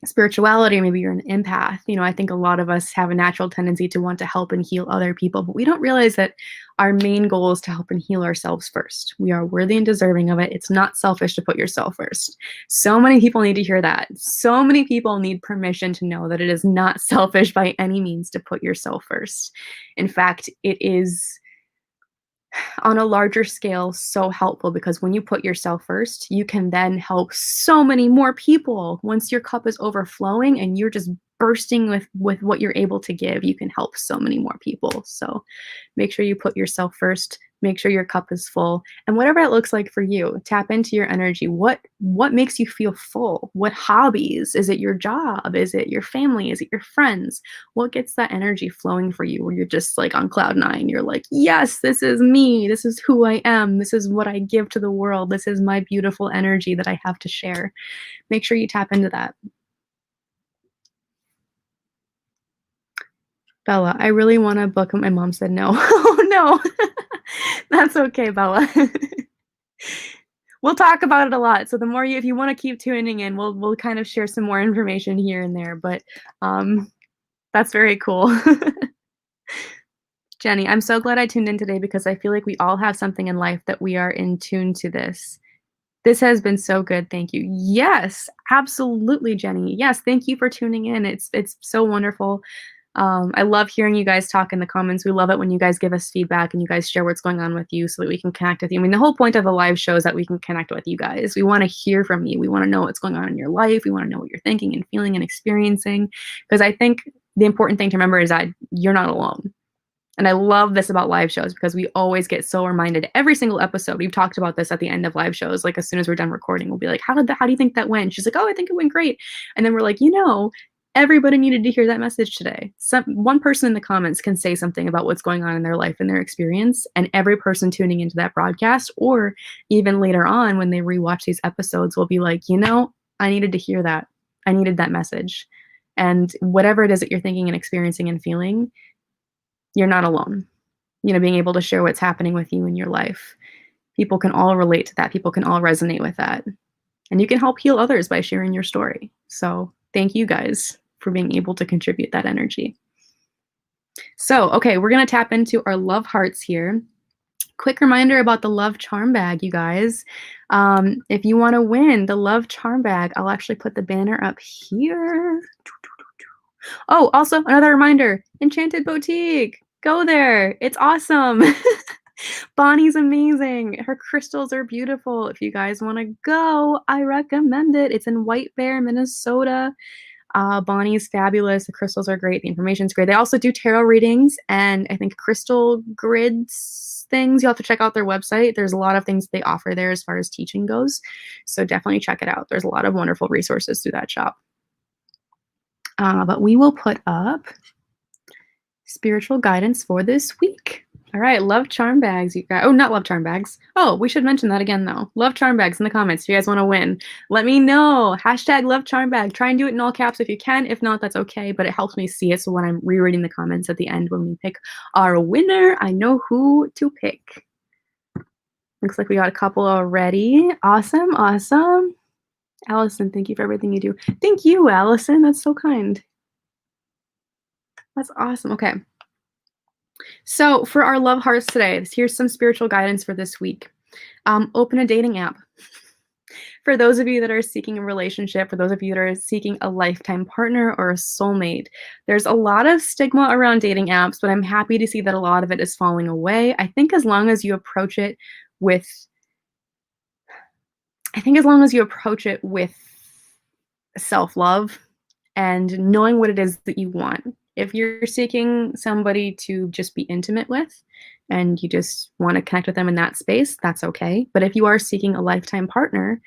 spirituality, maybe you're an empath, I think a lot of us have a natural tendency to want to help and heal other people, but we don't realize that our main goal is to help and heal ourselves first. We are worthy and deserving of it. It's not selfish to put yourself first. So many people need to hear that. So many people need permission to know that it is not selfish by any means to put yourself first. In fact, it is on a larger scale so helpful because when you put yourself first, you can then help so many more people. Once your cup is overflowing and you're just bursting with what you're able to give, you can help so many more people. So make sure you put yourself first. Make sure your cup is full. And whatever it looks like for you, tap into your energy. What makes you feel full? What hobbies? Is it your job? Is it your family? Is it your friends? What gets that energy flowing for you where you're just like on cloud 9? You're like, yes, this is me. This is who I am. This is what I give to the world. This is my beautiful energy that I have to share. Make sure you tap into that. Bella, I really want to book. My mom said no. Oh, no. That's okay, Bella. We'll talk about it a lot. So the more if you want to keep tuning in, we'll kind of share some more information here and there. But that's very cool. Jenny, I'm so glad I tuned in today because I feel like we all have something in life that we are in tune to this. This has been so good. Thank you. Yes, absolutely, Jenny. Yes, thank you for tuning in. It's so wonderful. I love hearing you guys talk in the comments. We love it when you guys give us feedback and you guys share what's going on with you so that we can connect with you. I mean, the whole point of a live show is that we can connect with you guys. We want to hear from you. We want to know what's going on in your life. We want to know what you're thinking and feeling and experiencing. Because I think the important thing to remember is that you're not alone. And I love this about live shows because we always get so reminded every single episode. We've talked about this at the end of live shows. Like as soon as we're done recording, we'll be like, how do you think that went? She's like, oh, I think it went great. And then we're like, everybody needed to hear that message today. One person in the comments can say something about what's going on in their life and their experience. And every person tuning into that broadcast, or even later on when they rewatch these episodes, will be like, I needed to hear that. I needed that message. And whatever it is that you're thinking and experiencing and feeling, you're not alone. Being able to share what's happening with you in your life. People can all relate to that. People can all resonate with that. And you can help heal others by sharing your story. So thank you guys for being able to contribute that energy. So, okay, we're going to tap into our love hearts here. Quick reminder about the love charm bag, you guys. If you want to win the love charm bag, I'll actually put the banner up here. Oh, also another reminder, Enchanted Boutique. Go there. It's awesome. Bonnie's amazing. Her crystals are beautiful. If you guys want to go, I recommend it. It's in White Bear, Minnesota. Bonnie's fabulous. The crystals are great. The information's great. They also do tarot readings and I think crystal grids things. You'll have to check out their website. There's a lot of things they offer there as far as teaching goes. So definitely check it out. There's a lot of wonderful resources through that shop. But we will put up spiritual guidance for this week. All right, love charm bags, you guys. Oh, not love charm bags. Oh, we should mention that again, though. Love charm bags in the comments if you guys want to win. Let me know. Hashtag love charm bag. Try and do it in all caps if you can. If not, that's okay, but it helps me see it. So when I'm rereading the comments at the end, when we pick our winner, I know who to pick. Looks like we got a couple already. Awesome, awesome. Allison, thank you for everything you do. Thank you, Allison. That's so kind. That's awesome. Okay. So for our love hearts today, here's some spiritual guidance for this week. Open a dating app. For those of you that are seeking a relationship, for those of you that are seeking a lifetime partner or a soulmate, there's a lot of stigma around dating apps, but I'm happy to see that a lot of it is falling away. I think as long as you approach it with self-love and knowing what it is that you want. If you're seeking somebody to just be intimate with and you just want to connect with them in that space, that's okay. But if you are seeking a lifetime partner,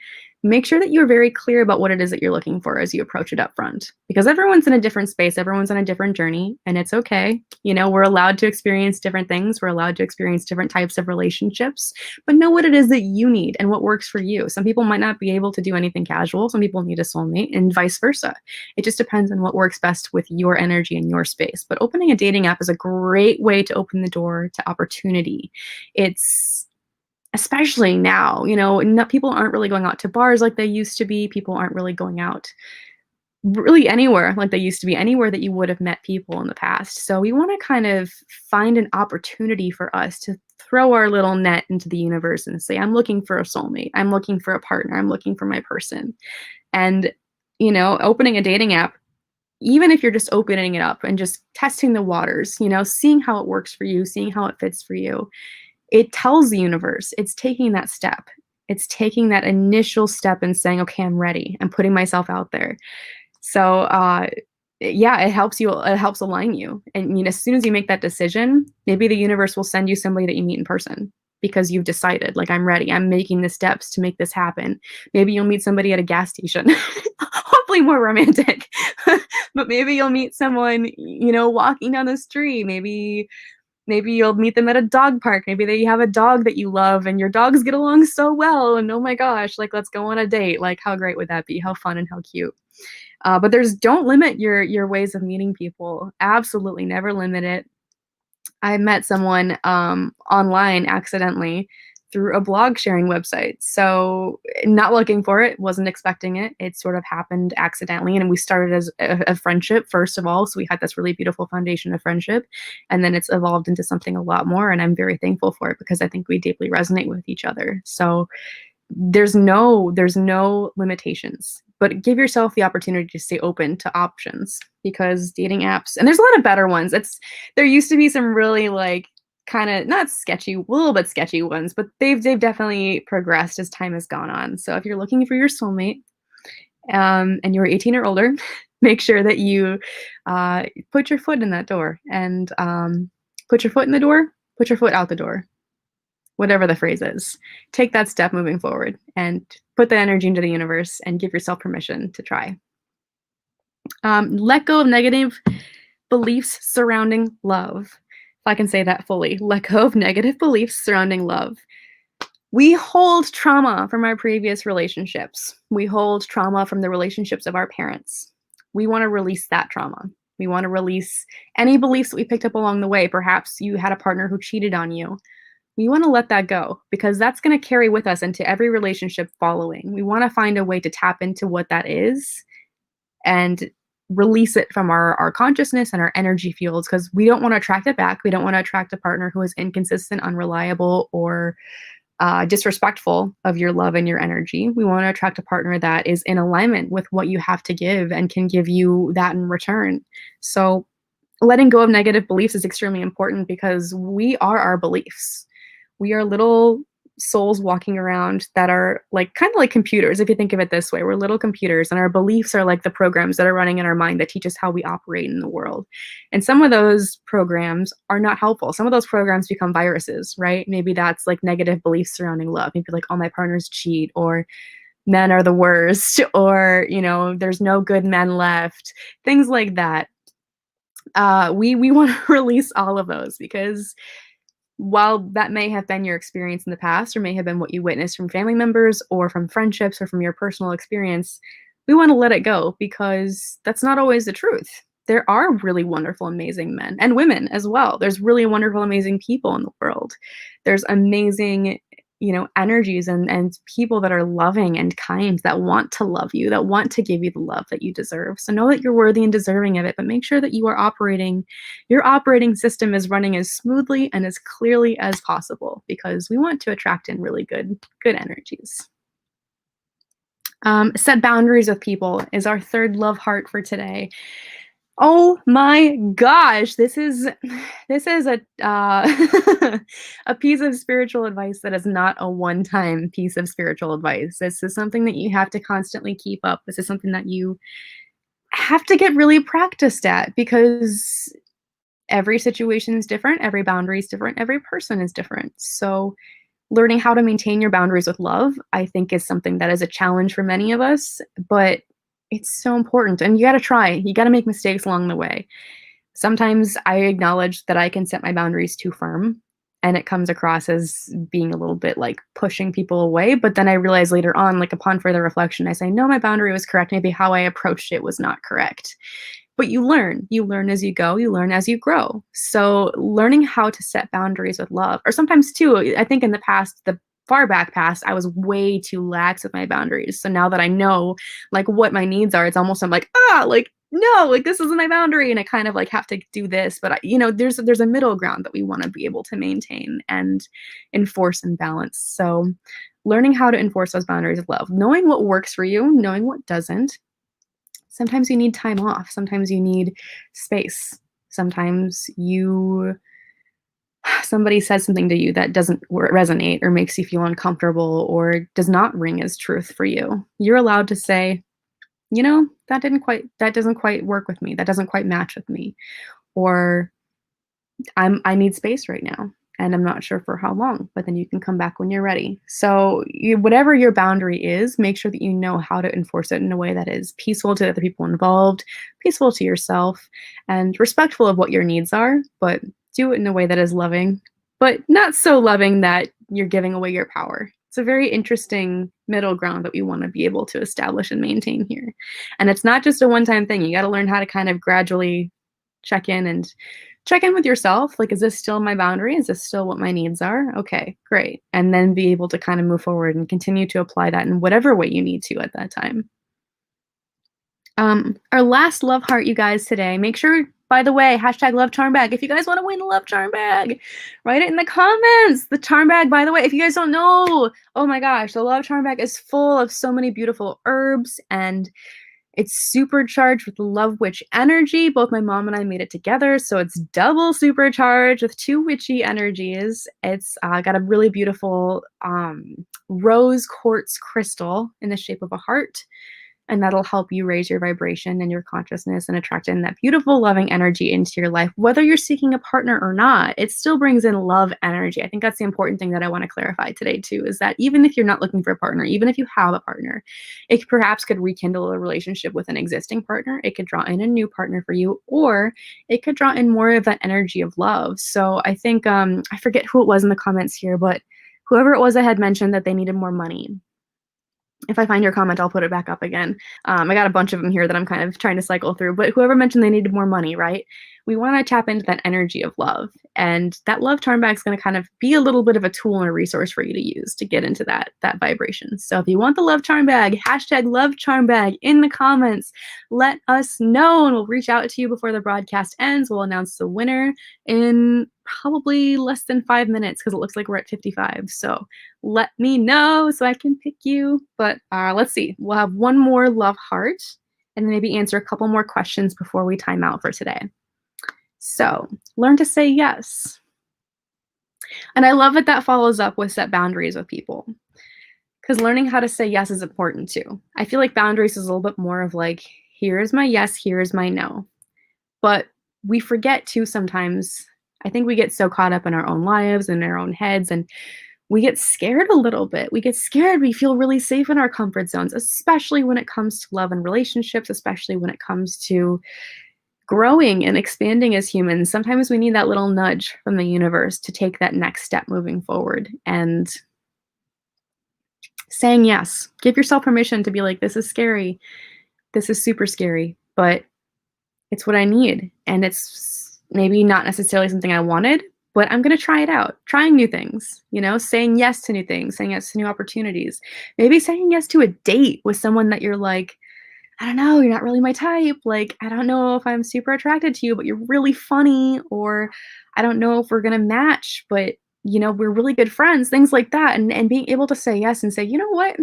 make sure that you're very clear about what it is that you're looking for as you approach it up front. Because everyone's in a different space, everyone's on a different journey, and it's okay. We're allowed to experience different things. We're allowed to experience different types of relationships, but know what it is that you need and what works for you. Some people might not be able to do anything casual. Some people need a soulmate and vice versa. It just depends on what works best with your energy and your space. But opening a dating app is a great way to open the door to opportunity. It's especially now, people aren't really going out to bars like they used to be. People aren't really going out really anywhere like they used to be, anywhere that you would have met people in the past. So we want to kind of find an opportunity for us to throw our little net into the universe and say, I'm looking for a soulmate. I'm looking for a partner. I'm looking for my person. And, opening a dating app, even if you're just opening it up and just testing the waters, seeing how it works for you, seeing how it fits for you, it tells the universe it's taking that step. It's taking that initial step and saying, okay, I'm ready. I'm putting myself out there. So, yeah, it helps align you. And, as soon as you make that decision, maybe the universe will send you somebody that you meet in person because you've decided, like, I'm ready. I'm making the steps to make this happen. Maybe you'll meet somebody at a gas station, hopefully more romantic, but maybe you'll meet someone, walking down the street. Maybe you'll meet them at a dog park. Maybe they have a dog that you love and your dogs get along so well. And oh my gosh, like, let's go on a date. Like, how great would that be? How fun and how cute. But don't limit your ways of meeting people. Absolutely never limit it. I met someone online accidentally through a blog sharing website. So not looking for it, wasn't expecting it. It sort of happened accidentally. And we started as a friendship, first of all. So we had this really beautiful foundation of friendship. And then it's evolved into something a lot more. And I'm very thankful for it because I think we deeply resonate with each other. So there's no limitations, but give yourself the opportunity to stay open to options, because dating apps, and there's a lot of better ones. There used to be some really like kind of not sketchy, a little bit sketchy ones, but they've definitely progressed as time has gone on. So if you're looking for your soulmate, and you're 18 or older, make sure that you put your foot in that door, and put your foot in the door, put your foot out the door, whatever the phrase is. Take that step moving forward and put the energy into the universe and give yourself permission to try. Let go of negative beliefs surrounding love. If I can say that fully, let go of negative beliefs surrounding love. We hold trauma from our previous relationships. We hold trauma from the relationships of our parents. We want to release that trauma. We want to release any beliefs that we picked up along the way. Perhaps you had a partner who cheated on you. We want to let that go, because that's going to carry with us into every relationship following. We want to find a way to tap into what that is and release it from our consciousness and our energy fields, because we don't want to attract it back. We don't want to attract a partner who is inconsistent, unreliable, or disrespectful of your love and your energy. We want to attract a partner that is in alignment with what you have to give and can give you that in return. So letting go of negative beliefs is extremely important, because we are our beliefs. We are little souls walking around that are like kind of like computers. If you think of it this way, we're little computers, and our beliefs are like the programs that are running in our mind that teach us how we operate in the world. And some of those programs are not helpful. Some of those programs become viruses, right? Maybe that's like negative beliefs surrounding love. Maybe like, oh, my partners cheat, or men are the worst, or, there's no good men left, things like that. We want to release all of those, because while that may have been your experience in the past, or may have been what you witnessed from family members or from friendships or from your personal experience, we want to let it go, because that's not always the truth. There are really wonderful, amazing men and women as well. There's really wonderful, amazing people in the world. There's amazing, energies and people that are loving and kind, that want to love you, that want to give you the love that you deserve. So know that you're worthy and deserving of it, but make sure that your operating system is running as smoothly and as clearly as possible, because we want to attract in really good energies. Set boundaries with people is our third love heart for today. Oh my gosh, this is a a piece of spiritual advice that is not a one-time piece of spiritual advice. This is something that you have to constantly keep up. This is something that you have to get really practiced at, because every situation is different, every boundary is different, every person is different. So learning how to maintain your boundaries with love, I think, is something that is a challenge for many of us, but it's so important. And you got to try. You got to make mistakes along the way. Sometimes I acknowledge that I can set my boundaries too firm, and it comes across as being a little bit like pushing people away. But then I realize later on, like upon further reflection, I say, no, my boundary was correct. Maybe how I approached it was not correct. But you learn as you go, you learn as you grow. So learning how to set boundaries with love, or sometimes too, I think in the past, the far back past, I was way too lax with my boundaries. So now that I know like what my needs are, it's almost, I'm like, no, like this isn't my boundary. And I kind of like have to do this, but there's a middle ground that we want to be able to maintain and enforce and balance. So learning how to enforce those boundaries of love, knowing what works for you, knowing what doesn't. Sometimes you need time off. Sometimes you need space. Sometimes somebody says something to you that doesn't resonate or makes you feel uncomfortable or does not ring as truth for you. You're allowed to say, that doesn't quite work with me. That doesn't quite match with me. Or I need space right now, and I'm not sure for how long, but then you can come back when you're ready. So whatever your boundary is, make sure that you know how to enforce it in a way that is peaceful to the other people involved, peaceful to yourself, and respectful of what your needs are, but do it in a way that is loving, but not so loving that you're giving away your power. It's a very interesting middle ground that we want to be able to establish and maintain here. And it's not just a one-time thing. You got to learn how to kind of gradually check in and Check in with yourself. Like, is this still my boundary? Is this still what my needs are? Okay, great. And then be able to kind of move forward and continue to apply that in whatever way you need to at that time. Our last love heart, you guys, today. Make sure, by the way, hashtag love charm bag. If you guys want to win the love charm bag, write it in the comments. The charm bag, by the way, if you guys don't know, oh my gosh, the love charm bag is full of so many beautiful herbs, and it's supercharged with love witch energy. Both my mom and I made it together, so it's double supercharged with 2 witchy energies. It's got a really beautiful rose quartz crystal in the shape of a heart, and that'll help you raise your vibration and your consciousness and attract in that beautiful loving energy into your life. Whether you're seeking a partner or not, it still brings in love energy. I think that's the important thing that I want to clarify today too, is that even if you're not looking for a partner, even if you have a partner, it perhaps could rekindle a relationship with an existing partner. It could draw in a new partner for you, or it could draw in more of that energy of love. So I think, I forget who it was in the comments here, but whoever it was that had mentioned that they needed more money. If I find your comment, I'll put it back up again. I got a bunch of them here that I'm kind of trying to cycle through, but whoever mentioned they needed more money, right? We want to tap into that energy of love, and that love charm bag is going to kind of be a little bit of a tool and a resource for you to use to get into that vibration. So if you want the love charm bag, hashtag love charm bag in the comments. Let us know, and we'll reach out to you before the broadcast ends. We'll announce the winner in probably less than 5 minutes because it looks like we're at 55. So let me know so I can pick you. But let's see. We'll have one more love heart and then maybe answer a couple more questions before we time out for today. So learn to say yes. And I love that that follows up with set boundaries with people, because learning how to say yes is important too. I feel like boundaries is a little bit more of like, here's my yes, here's my no. But we forget too sometimes. I think we get so caught up in our own lives and our own heads, and we get scared a little bit. We get scared. We feel really safe in our comfort zones, especially when it comes to love and relationships, especially when it comes to growing and expanding as humans. Sometimes we need that little nudge from the universe to take that next step moving forward. And saying yes, give yourself permission to be like, this is scary. This is super scary, but it's what I need. And it's maybe not necessarily something I wanted, but I'm going to try it out. Trying new things, saying yes to new things, saying yes to new opportunities. Maybe saying yes to a date with someone that you're like, I don't know, you're not really my type. Like, I don't know if I'm super attracted to you, but you're really funny. Or I don't know if we're going to match, but we're really good friends, things like that. And being able to say yes and say, you know what?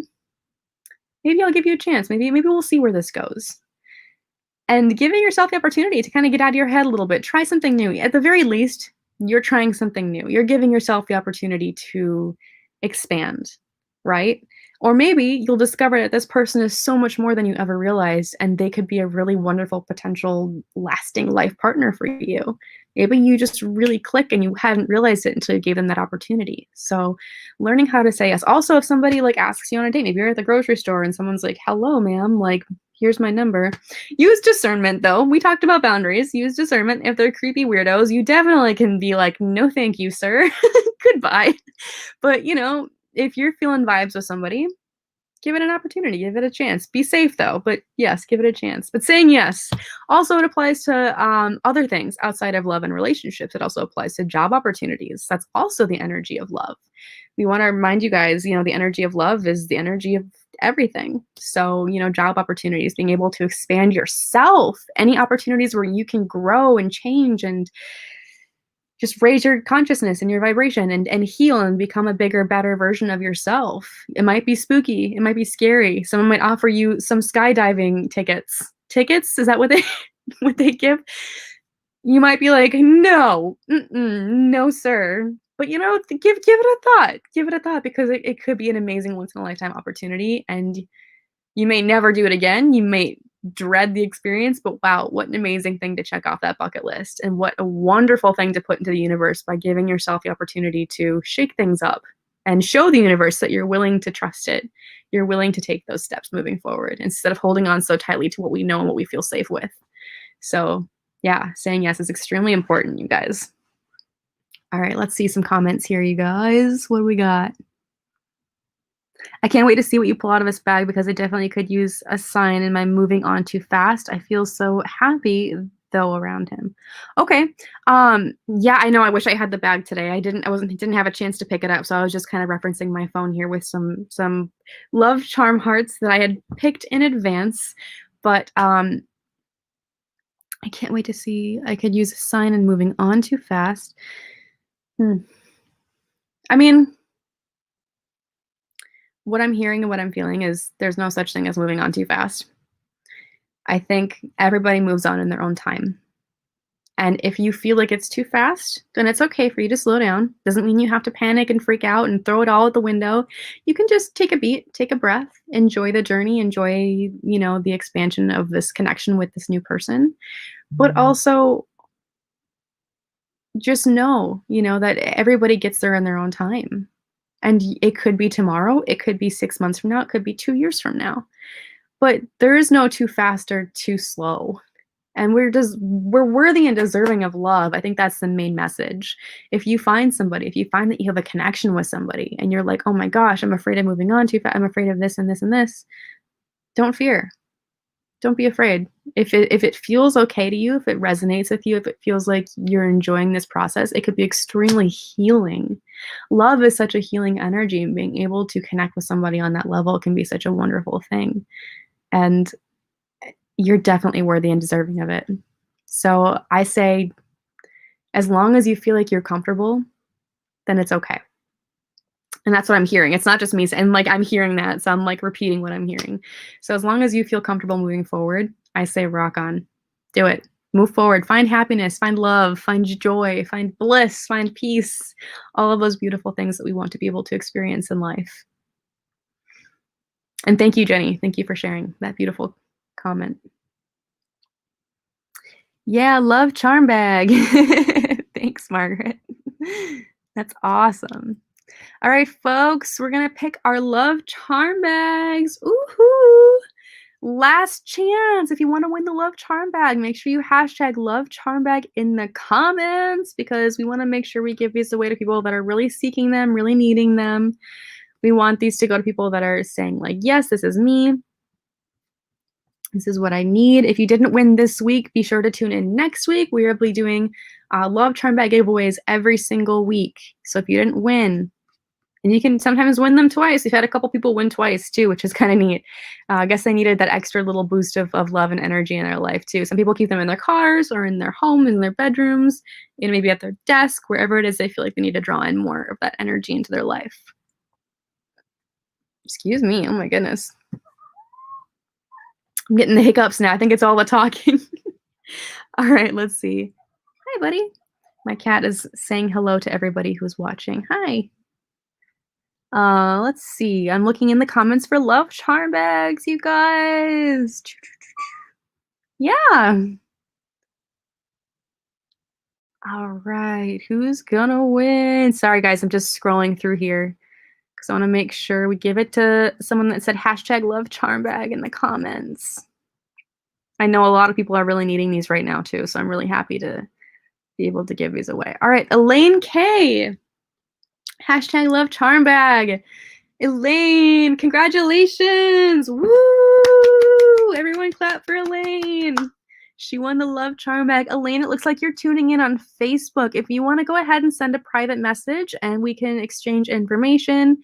Maybe I'll give you a chance. Maybe we'll see where this goes. And giving yourself the opportunity to kind of get out of your head a little bit, try something new. At the very least, you're trying something new. You're giving yourself the opportunity to expand, right? Or maybe you'll discover that this person is so much more than you ever realized, and they could be a really wonderful potential lasting life partner for you. Maybe you just really click and you hadn't realized it until you gave them that opportunity. So learning how to say yes. Also, if somebody like asks you on a date, maybe you're at the grocery store and someone's like, hello, ma'am, like, here's my number. Use discernment, though. We talked about boundaries. Use discernment. If they're creepy weirdos, you definitely can be like, no, thank you, sir. Goodbye. But, if you're feeling vibes with somebody, give it an opportunity, give it a chance. Be safe though, but yes, give it a chance. But saying yes, also it applies to other things outside of love and relationships. It also applies to job opportunities. That's also the energy of love. We want to remind you guys, the energy of love is the energy of everything. So, job opportunities, being able to expand yourself, any opportunities where you can grow and change and just raise your consciousness and your vibration and heal and become a bigger, better version of yourself. It might be spooky. It might be scary. Someone might offer you some skydiving tickets. Tickets? Is that what they give? You might be like, no, no, sir. But give it a thought. Give it a thought, because it could be an amazing once in a lifetime opportunity, and you may never do it again. You may dread the experience, but wow, what an amazing thing to check off that bucket list, and what a wonderful thing to put into the universe by giving yourself the opportunity to shake things up and show the universe that you're willing to trust it. You're willing to take those steps moving forward instead of holding on so tightly to what we know and what we feel safe with. So yeah, saying yes is extremely important, you guys. All right, let's see some comments here, you guys. What do we got? I can't wait to see what you pull out of this bag, because I definitely could use a sign in my moving on too fast. I feel so happy though around him. Okay. Yeah, I know. I wish I had the bag today. Didn't have a chance to pick it up, so I was just kind of referencing my phone here with some love charm hearts that I had picked in advance. But I can't wait to see. I could use a sign and moving on too fast. I mean, what I'm hearing and what I'm feeling is there's no such thing as moving on too fast. I think everybody moves on in their own time. And if you feel like it's too fast, then it's okay for you to slow down. Doesn't mean you have to panic and freak out and throw it all out the window. You can just take a beat, take a breath, enjoy the journey, enjoy, the expansion of this connection with this new person. But also just know, that everybody gets there in their own time. And it could be tomorrow, it could be 6 months from now, it could be 2 years from now. But there is no too fast or too slow. And we're worthy and deserving of love. I think that's the main message. If you find that you have a connection with somebody and you're like, "Oh my gosh, I'm afraid of moving on too fast. I'm afraid of this and this and this." Don't fear. Don't be afraid. If it feels okay to you, if it resonates with you, if it feels like you're enjoying this process, it could be extremely healing. Love is such a healing energy, and being able to connect with somebody on that level can be such a wonderful thing. And you're definitely worthy and deserving of it. So I say, as long as you feel like you're comfortable, then it's okay. And that's what I'm hearing. It's not just me saying, like, I'm hearing that, so I'm like repeating what I'm hearing. So as long as you feel comfortable moving forward, I say rock on. Do it. Move forward. Find happiness, find love, find joy, find bliss, find peace. All of those beautiful things that we want to be able to experience in life. And thank you, Jenny. Thank you for sharing that beautiful comment. Yeah, love charm bag. Thanks, Margaret. That's awesome. All right, folks, we're gonna pick our love charm bags. Ooh-hoo! Last chance. If you want to win the love charm bag, make sure you hashtag love charm bag in the comments, because we want to make sure we give these away to people that are really seeking them, really needing them. We want these to go to people that are saying, like, yes, this is me. This is what I need. If you didn't win this week, be sure to tune in next week. We will be doing love charm bag giveaways every single week. So if you didn't win, and you can sometimes win them twice. We've had a couple people win twice too, which is kind of neat. I guess they needed that extra little boost of love and energy in their life too. Some people keep them in their cars or in their home, in their bedrooms, maybe at their desk, wherever it is they feel like they need to draw in more of that energy into their life. Excuse me. Oh my goodness. I'm getting the hiccups now. I think it's all the talking. All right, let's see. Hi, buddy. My cat is saying hello to everybody who's watching. Hi. Let's see. I'm looking in the comments for love charm bags, you guys. Yeah. All right. Who's gonna win? Sorry, guys. I'm just scrolling through here because I want to make sure we give it to someone that said hashtag love charm bag in the comments. I know a lot of people are really needing these right now too, so I'm really happy to be able to give these away. All right, Elaine K. Hashtag love charm bag. Elaine, congratulations! Woo! Everyone clap for Elaine. She won the love charm bag. Elaine, it looks like you're tuning in on Facebook. If you want to go ahead and send a private message and we can exchange information,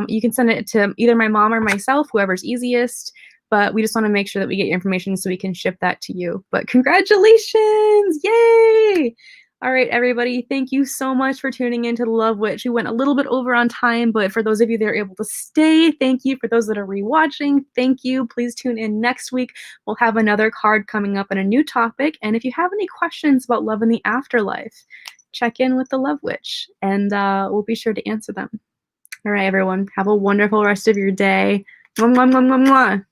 you can send it to either my mom or myself, whoever's easiest. But we just want to make sure that we get your information so we can ship that to you. But congratulations! Yay! All right, everybody, thank you so much for tuning into The Love Witch. We went a little bit over on time, but for those of you that are able to stay, thank you. For those that are rewatching, thank you. Please tune in next week. We'll have another card coming up and a new topic. And if you have any questions about love in the afterlife, check in with The Love Witch, and we'll be sure to answer them. All right, everyone, have a wonderful rest of your day. Mwah, mwah, mwah, mwah, mwah.